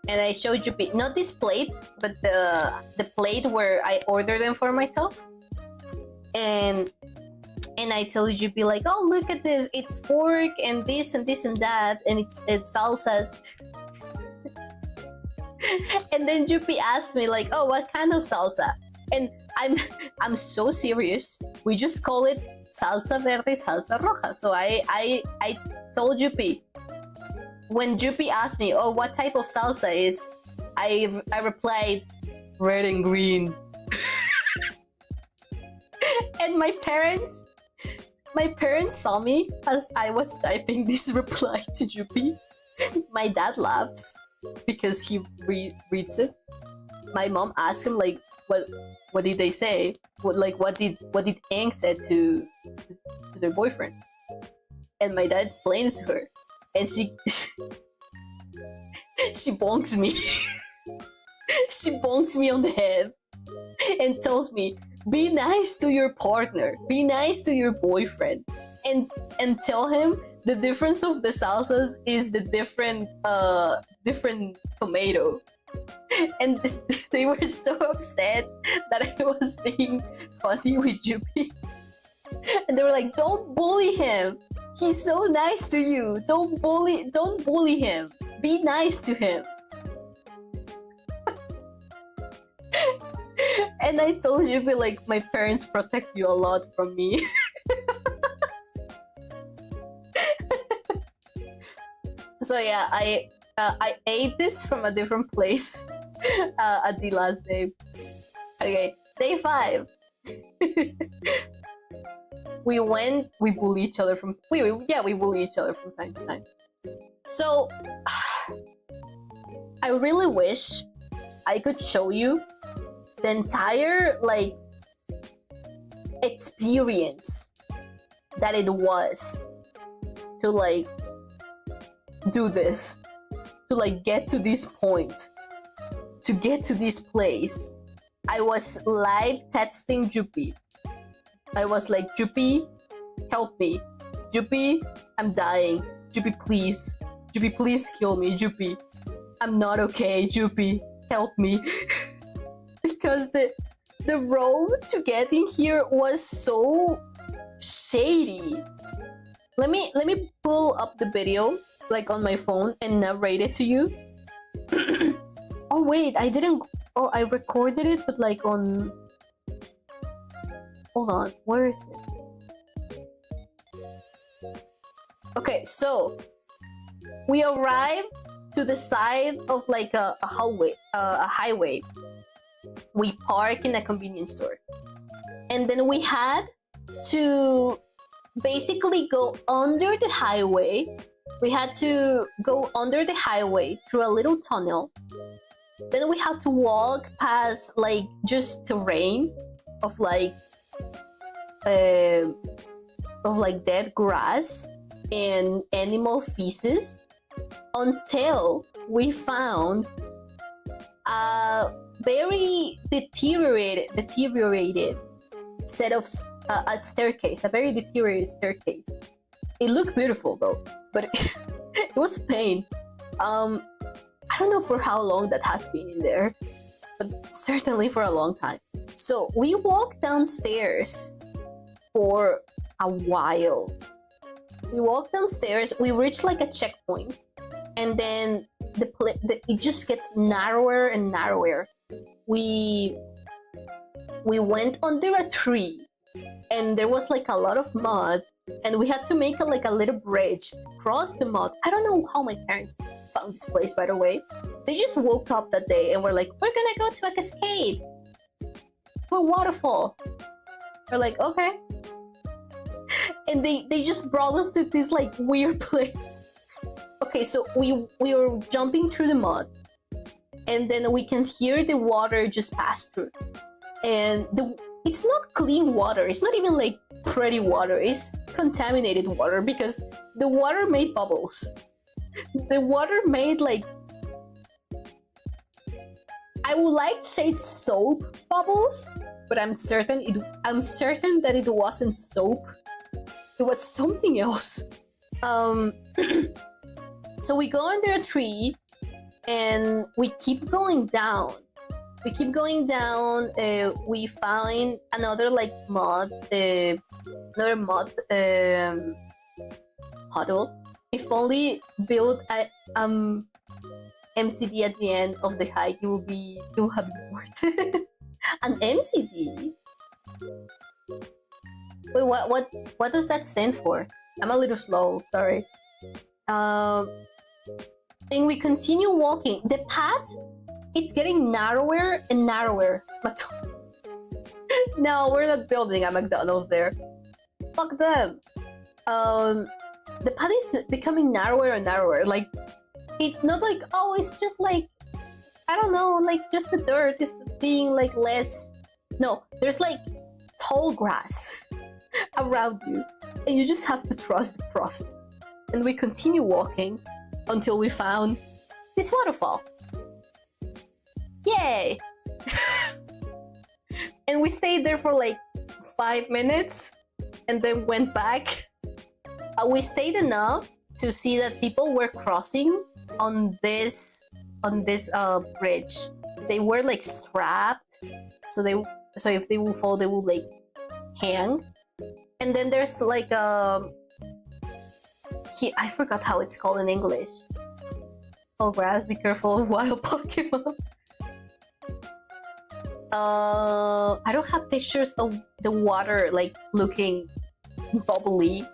S1: and I showed Jupi not this plate, but the plate where I ordered them for myself, and I told Jupi like, oh, look at this, it's pork and this and this and that, and it's salsas. And then Jupi asked me like, oh, what kind of salsa? And I'm so serious. We just call it salsa verde, salsa roja. So I told Jupi, when Jupi asked me, oh, what type of salsa is, I replied, red and green. And my parents saw me as I was typing this reply to Jupi. My dad laughs because he reads it. My mom asked him like, what did they say? What did Ang said to their boyfriend? And my dad explained to her, and she she bonks me. She bonks me on the head and tells me, be nice to your partner, be nice to your boyfriend, and tell him the difference of the salsas is the different tomato. And they were so upset that I was being funny with Jupi. And they were like, don't bully him, he's so nice to you, don't bully him, be nice to him. And I told Jupi like, my parents protect you a lot from me. So yeah, I ate this from a different place at the last day. Okay, day 5. We bully each other from we bully each other from time to time. So I really wish I could show you the entire like experience that it was to like do this, to like get to this point, to get to this place. I was live texting Jupi. I was like, Jupi, help me. Jupi, I'm dying. Jupi, please kill me. Jupi, I'm not okay. Jupi, help me. Because the road to getting here was so shady. Let me pull up the video like on my phone and narrate it to you. Oh wait, I didn't. Oh, I recorded it, but like on. Hold on, where is it? Okay, so we arrived to the side of like a highway. We park in a convenience store, and then we had to basically go under the highway. We had to go under the highway through a little tunnel. Then we had to walk past like just terrain of like dead grass and animal feces until we found a very deteriorated set of a staircase, a very deteriorated staircase. It looked beautiful though, but it was a pain. I don't know for how long that has been in there, but certainly for a long time. So we walked downstairs for a while. We walked downstairs, we reached like a checkpoint, and then it just gets narrower and narrower. We went under a tree, and there was like a lot of mud, and we had to make a little bridge to cross the mud. I don't know how my parents found this place, by the way. They just woke up that day and were like, we're gonna go to a cascade, to a waterfall. We're like, okay. And they just brought us to this like weird place. Okay, so we were jumping through the mud, and then we can hear the water just pass through. And it's not clean water, it's not even like pretty water, it's contaminated water because the water made bubbles. The water made like, I would like to say it's soap bubbles, but I'm certain that it wasn't soap. It was something else. So we go under a tree and we keep going down. We keep going down. We find another like mud, another mud puddle. If only build a MCD at the end of the hike, it will have been worth it. An MCD. Wait, what does that stand for? I'm a little slow. Sorry. Then we continue walking. The path, it's getting narrower and narrower. No, we're not building a McDonald's there. Fuck them. The path is becoming narrower and narrower. Like, it's not like, oh, it's just like, I don't know, like just the dirt is being like less. No, there's like tall grass around you, and you just have to trust the process. And we continue walking until we found this waterfall. Yay! And we stayed there for like 5 minutes and then went back. We stayed enough to see that people were crossing on this bridge. They were like strapped, so if they will fall, they will like hang. And then there's like I forgot how it's called in English. Oh, grass, be careful of wild Pokemon. I don't have pictures of the water like looking bubbly,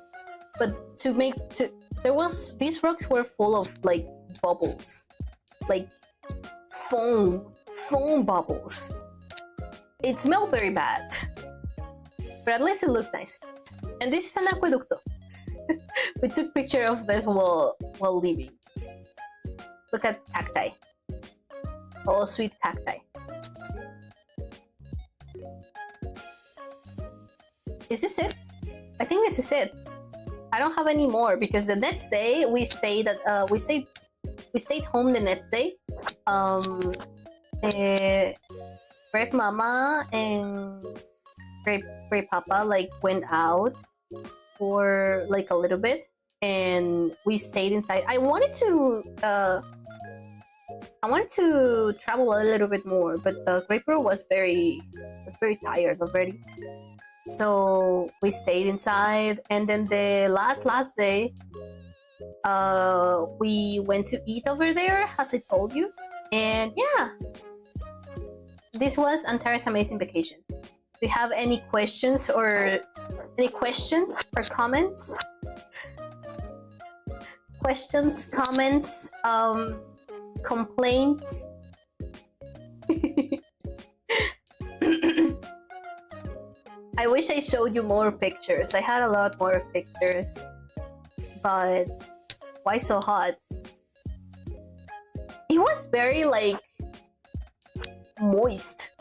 S1: but these rocks were full of like bubbles, like foam bubbles. It smelled very bad, but at least it looked nice. And this is an aqueducto. We took picture of this while leaving. Look at cacti. Oh, sweet cacti. Is this it? I think this is it. I don't have any more because the next day we stayed home the next day. Greip Mama and Greip Papa like went out for like a little bit, and we stayed inside. I wanted to travel a little bit more, but Greip was very tired already. So we stayed inside, and then the last day, we went to eat over there, as I told you, and yeah, this was Antara's amazing vacation. Do you have any questions or comments? Questions, comments, complaints? I wish I showed you more pictures. I had a lot more pictures, but why so hot? It was very like moist.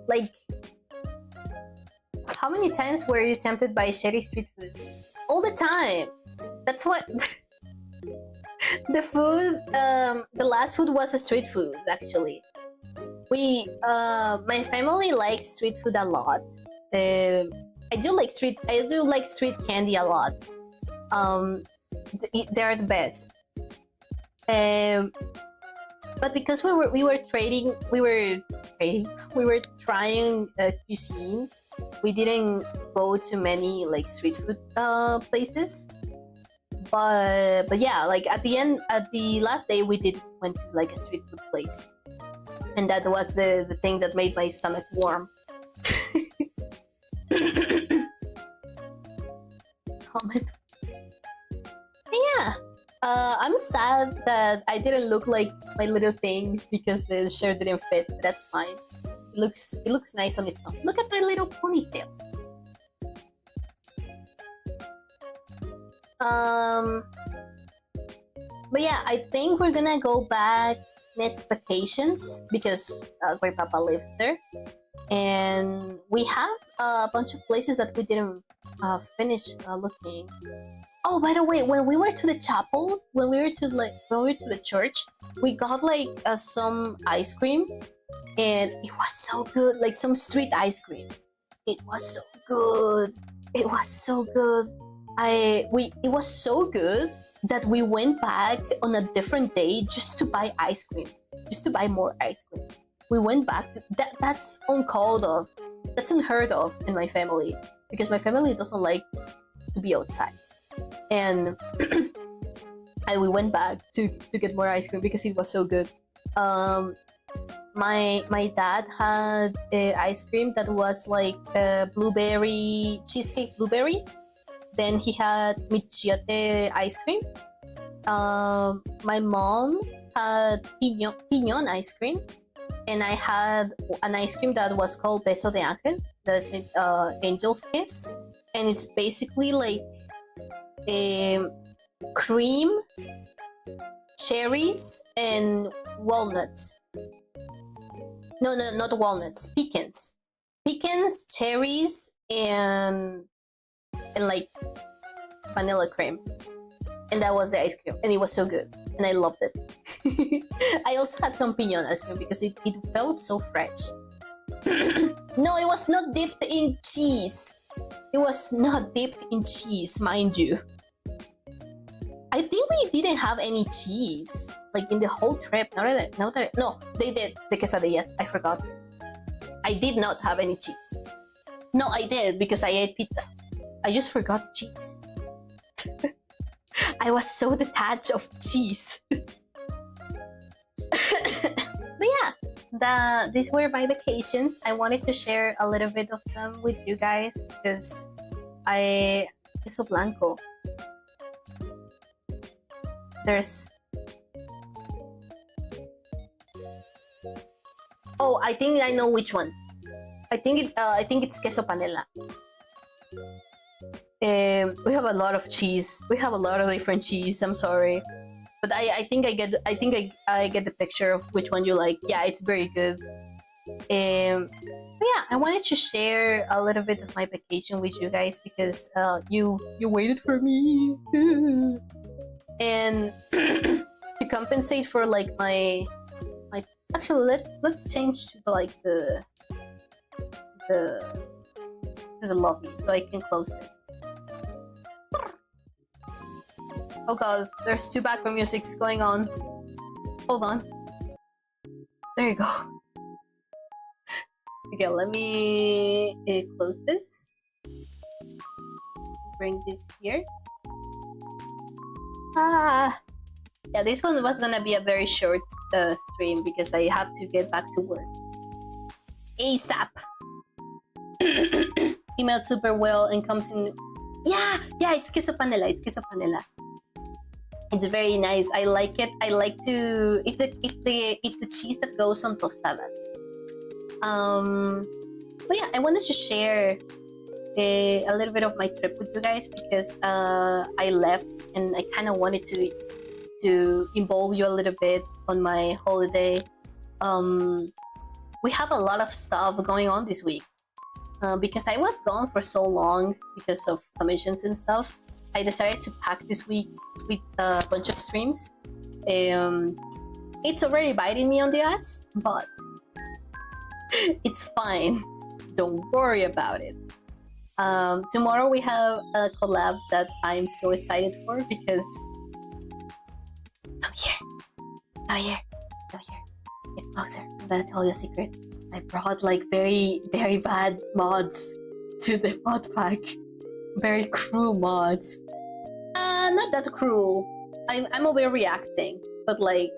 S1: Like, how many times were you tempted by shitty street food? All the time. That's what the food. The last food was a street food. Actually, my family likes street food a lot. I do like street candy a lot. They are the best. But because we were trying cuisine, we didn't go to many like street food places. But yeah, like at the last day we went to like a street food place, and that was the thing that made my stomach warm. Comment. Yeah, I'm sad that I didn't look like my little thing because the shirt didn't fit. But that's fine. It looks nice on its own. Look at my little ponytail. But yeah, I think we're gonna go back next vacations because Greip Papa lives there, and we have a bunch of places that we didn't finish looking. Oh, by the way, when we were to the chapel, when we were to the church, we got like some ice cream, and it was so good. Like some street ice cream. It was so good. It was so good. it was so good that we went back on a different day just to buy ice cream, just to buy more ice cream. We went back to that. That's uncalled of. That's unheard of in my family, because my family doesn't like to be outside. And we went back to get more ice cream because it was so good. My dad had ice cream that was like blueberry cheesecake blueberry. Then he had michiote ice cream. My mom had piñón ice cream, and I had an ice cream that was called beso de ángel. That's with angel's kiss, and it's basically like cream, cherries, and walnuts. No, not walnuts. Pecans, cherries, and like vanilla cream. And that was the ice cream, and it was so good, and I loved it. I also had some piñón ice cream because it felt so fresh. No, it was not dipped in cheese. It was not dipped in cheese, mind you. I think we didn't have any cheese, like in the whole trip. No, they did the quesadillas. I forgot. I did not have any cheese. No, I did because I ate pizza. I just forgot the cheese. I was so detached of cheese. But yeah, these were my vacations. I wanted to share a little bit of them with you guys because queso blanco. There's... Oh, I think I know which one. I think it's queso panela. We have a lot of cheese. We have a lot of different cheese. I'm sorry, but I think I get the picture of which one you like. Yeah, it's very good. But yeah, I wanted to share a little bit of my vacation with you guys because you waited for me, and to compensate for like my actually let's change to like the lobby so I can close this. Oh god, there's two background musics going on. Hold on. There you go. Okay, let me close this. Bring this here. Yeah, this one was gonna be a very short stream because I have to get back to work ASAP. Emailed super well and comes in. Yeah, it's queso panela. It's very nice. I like it. I like to. It's the cheese that goes on tostadas. But yeah, I wanted to share a little bit of my trip with you guys because I left and I kind of wanted to involve you a little bit on my holiday. We have a lot of stuff going on this week. Because I was gone for so long because of commissions and stuff, I decided to pack this week with a bunch of streams. It's already biting me on the ass, but it's fine. Don't worry about it. Tomorrow we have a collab that I'm so excited for because... Come here. Get closer. I'm gonna tell you a secret. I brought like very, very bad mods to the mod pack. Very cruel mods. Not that cruel. I'm overreacting, but like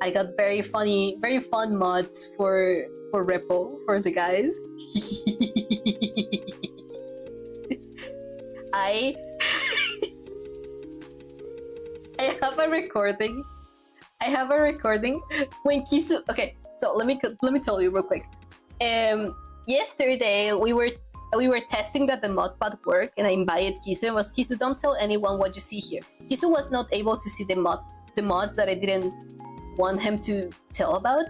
S1: I got very fun mods for Repo for the guys. I have a recording. When Kisu. Okay. So let me tell you real quick. Yesterday we were testing that the modpad worked, and I invited Kisu and was Kisu, don't tell anyone what you see here. Kisu was not able to see the mods that I didn't want him to tell about.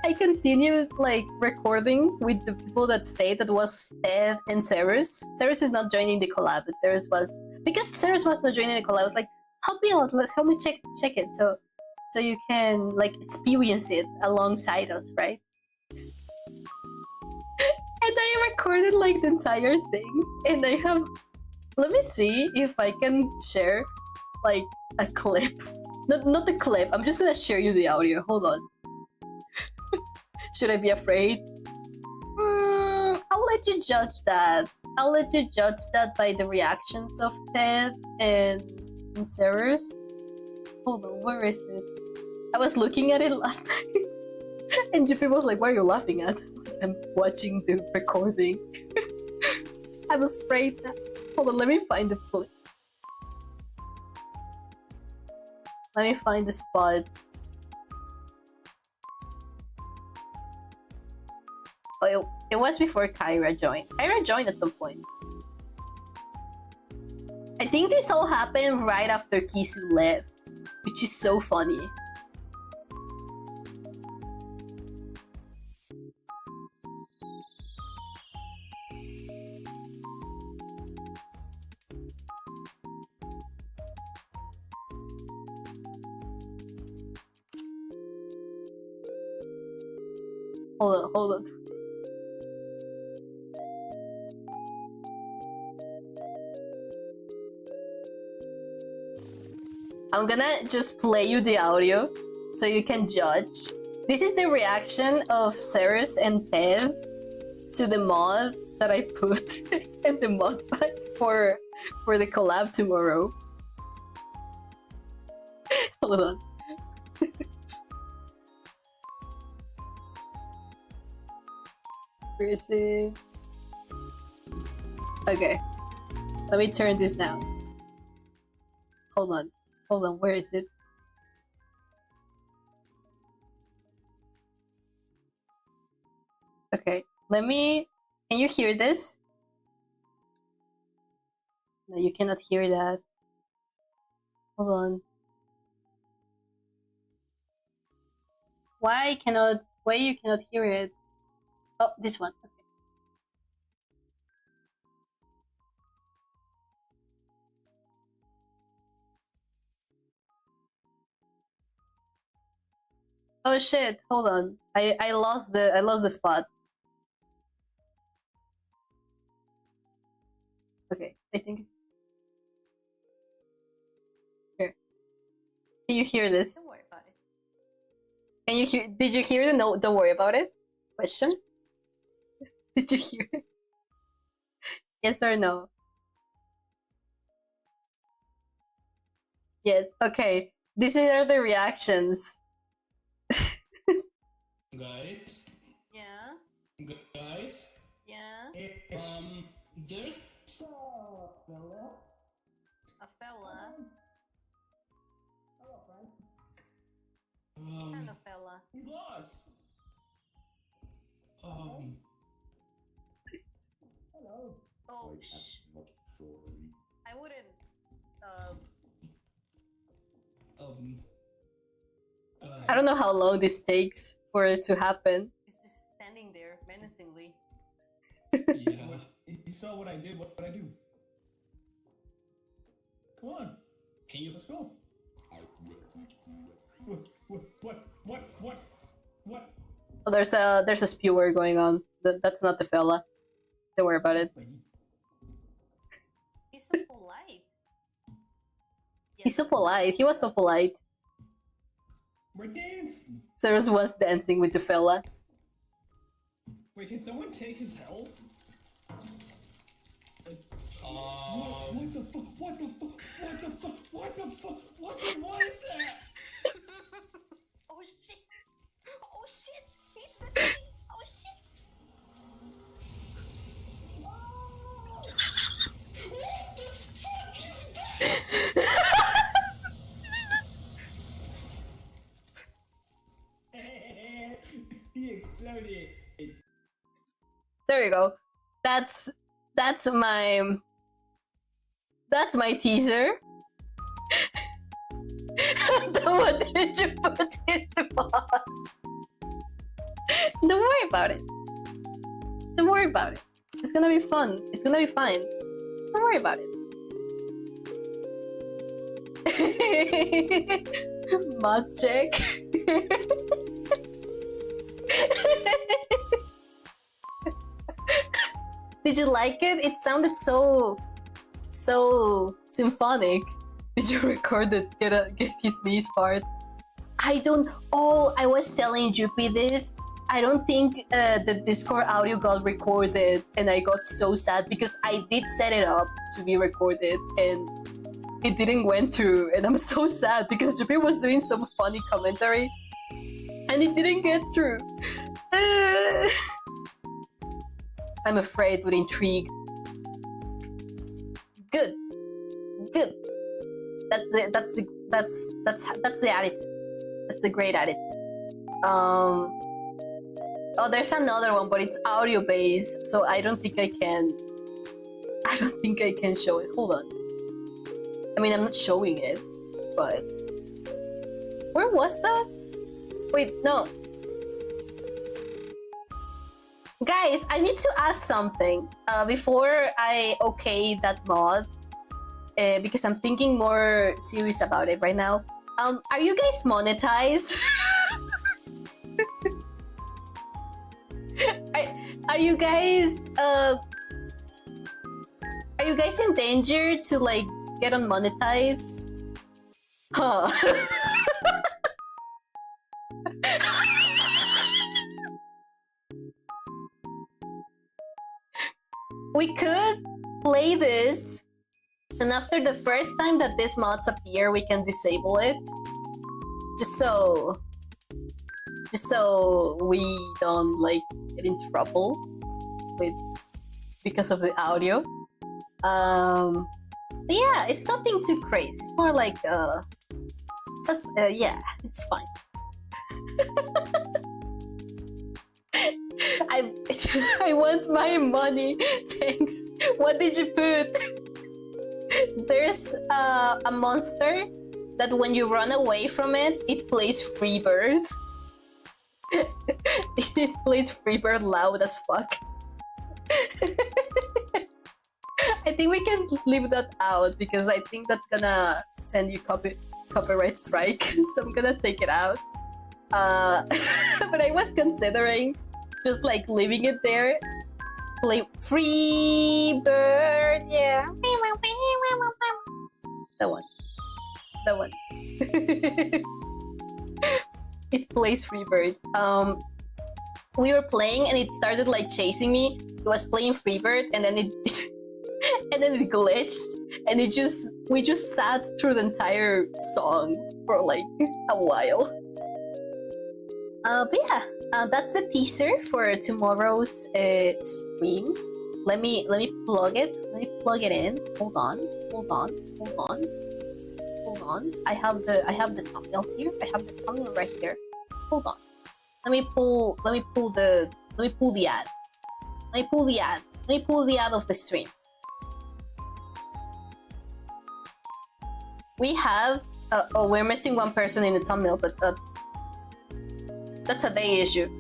S1: I continued like recording with the people that stayed. That was Ted and Ceres. Ceres is not joining the collab, but Ceres was not joining the collab. I was like, help me out. Help me check it. So you can like experience it alongside us, right? And I recorded like the entire thing, and I have let me see if I can share like a clip. Not the clip. I'm just gonna share you the audio. Hold on. Should I be afraid? I'll let you judge that. I'll let you judge that by the reactions of Ted and Sarah's. Hold on, where is it? I was looking at it last night, and JP was like, "What are you laughing at?" I'm watching the recording. I'm afraid that. Hold on, let me find the clip. Let me find the spot. Oh, it was before Kyra joined. Kyra joined at some point. I think this all happened right after Kisu left, which is so funny. Hold on. I'm gonna just play you the audio so you can judge. This is the reaction of Ceres and Ted to the mod that I put in the mod pack for the collab tomorrow. Hold on. Where is it? Okay. Let me turn this down. Hold on, where is it? Okay, let me... Can you hear this? No, you cannot hear that. Hold on. Why you cannot hear it? Oh, this one. Okay. Oh shit, hold on. I lost the spot. Okay, I think it's here. Can you hear this?
S2: Don't worry about it.
S1: Can you hear? Did you hear the no? Don't worry about it. Question. Did you hear it? Yes or no? Yes. Okay. These are the reactions.
S3: Guys.
S2: Yeah.
S3: Guys.
S2: Yeah.
S3: There's a fella.
S2: A fella.
S3: Hello, friend.
S2: What kind of fella?
S3: He lost. Hello.
S2: Oh, I wouldn't.
S1: I don't know how long this takes for it to happen.
S2: He's just standing there menacingly.
S3: Yeah. You saw what I did. What did I do? Come on. Can you let's go? What?
S1: Oh, there's a spewer going on. That's not the fella. Don't worry about it.
S2: He's so polite.
S1: He's so polite. He was so polite.
S3: We're dancing.
S1: Sarah was dancing with the fella.
S3: Wait, can someone take his health? What the fuck? What the fuck? What the fuck? What the fuck? What is that?
S2: Oh shit! Oh shit! He's the thing! Oh shit!
S3: What the fuck is that? He exploded.
S1: There you go. That's my teaser. What did you put in the pot? Don't worry about it. Don't worry about it. It's gonna be fun. It's gonna be fine. Don't worry about it. Mod check. Did you like it? It sounded so so symphonic. Did you record the get his knees part? I don't. Oh, I was telling Juppy this. I don't think the Discord audio got recorded, and I got so sad because I did set it up to be recorded, and it didn't went through, and I'm so sad because Juppy was doing some funny commentary, and it didn't get through. I'm afraid but intrigued. Good. That's it. That's the attitude. That's a great attitude. Oh, there's another one, but it's audio based, so I don't think I can show it. Hold on. I mean, I'm not showing it, but where was that? Wait, no. Guys, I need to ask something before I okay that mod, because I'm thinking more serious about it right now. Are you guys monetized? Are you guys in danger to like get unmonetized? Huh. We could play this, and after the first time that these mods appear, we can disable it. Just so we don't like get in trouble with because of the audio. Yeah, it's nothing too crazy. It's more like just yeah, it's fine. I want my money. Thanks. What did you put? There's a monster that when you run away from it, it plays Freebird. It plays Freebird loud as fuck. I think we can leave that out because I think that's gonna send you copyright strike. So I'm gonna take it out. But I was considering just like leaving it there. Play Freebird, yeah. That one. It plays Freebird. We were playing and it started like chasing me. It was playing Freebird and then it and then it glitched and we just sat through the entire song for like a while. But yeah, that's the teaser for tomorrow's stream. Let me plug it. Let me plug it in. Hold on. I have the thumbnail here. I have the thumbnail right here. Hold on. Let me pull the ad. Let me pull the ad of the stream. We have oh, we're missing one person in the thumbnail, but that's a day issue.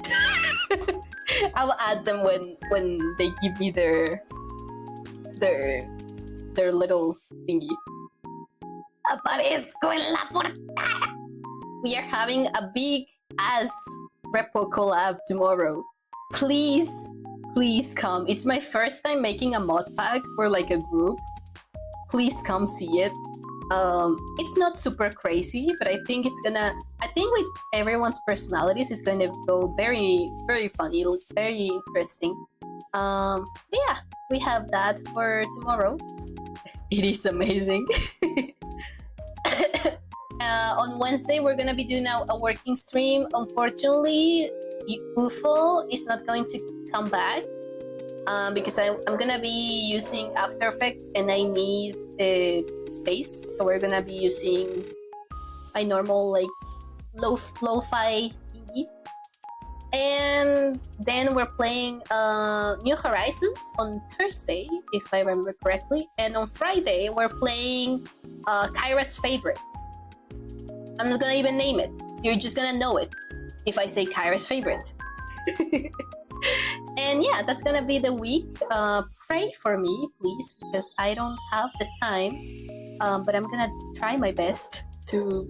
S1: I'll add them when they give me their little thingy. Aparezco en la portada. We are having a big ass repo collab tomorrow. Please come. It's my first time making a mod pack for like a group. Please come see it. It's not super crazy, but I think with everyone's personalities, it's going to go very, very funny, very interesting. Yeah, we have that for tomorrow. It is amazing. On Wednesday, we're gonna be doing a working stream. Unfortunately, UFO is not going to come back because I'm gonna be using After Effects and I need space, so we're gonna be using my normal like lo-fi thingy. And then we're playing New Horizons on Thursday, if I remember correctly, and on Friday we're playing Kyra's Favorite. I'm not gonna even name it, you're just gonna know it if I say Kyra's Favorite. And yeah, that's gonna be the week. Pray for me, please, because I don't have the time. But I'm gonna try my best to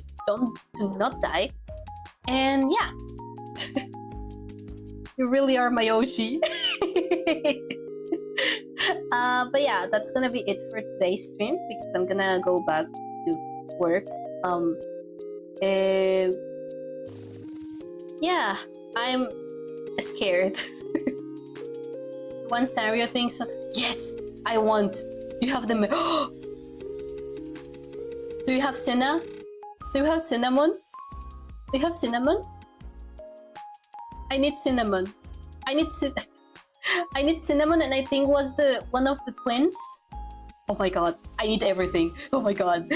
S1: not die. And yeah, you really are my OG. But yeah, that's gonna be it for today's stream because I'm gonna go back to work. Uh, yeah, I'm scared. One Sario thinks, yes, I want. You have the. Do you have cinna? Do you have cinnamon? Do you have cinnamon? I need cinnamon. I need I need cinnamon, and I think was the one of the twins. Oh my god, I need everything. Oh my god.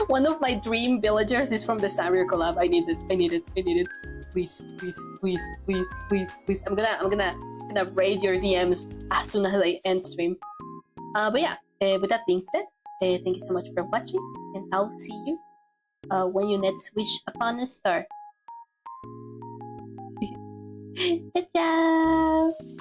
S1: One of my dream villagers is from the Sario collab. I need it. I need it. I need it. Please, please, please, please, please, please. I'm gonna raid your DMs as soon as I end stream. But yeah, with that being said, thank you so much for watching, and I'll see you when you next wish upon a star. Ciao, ciao.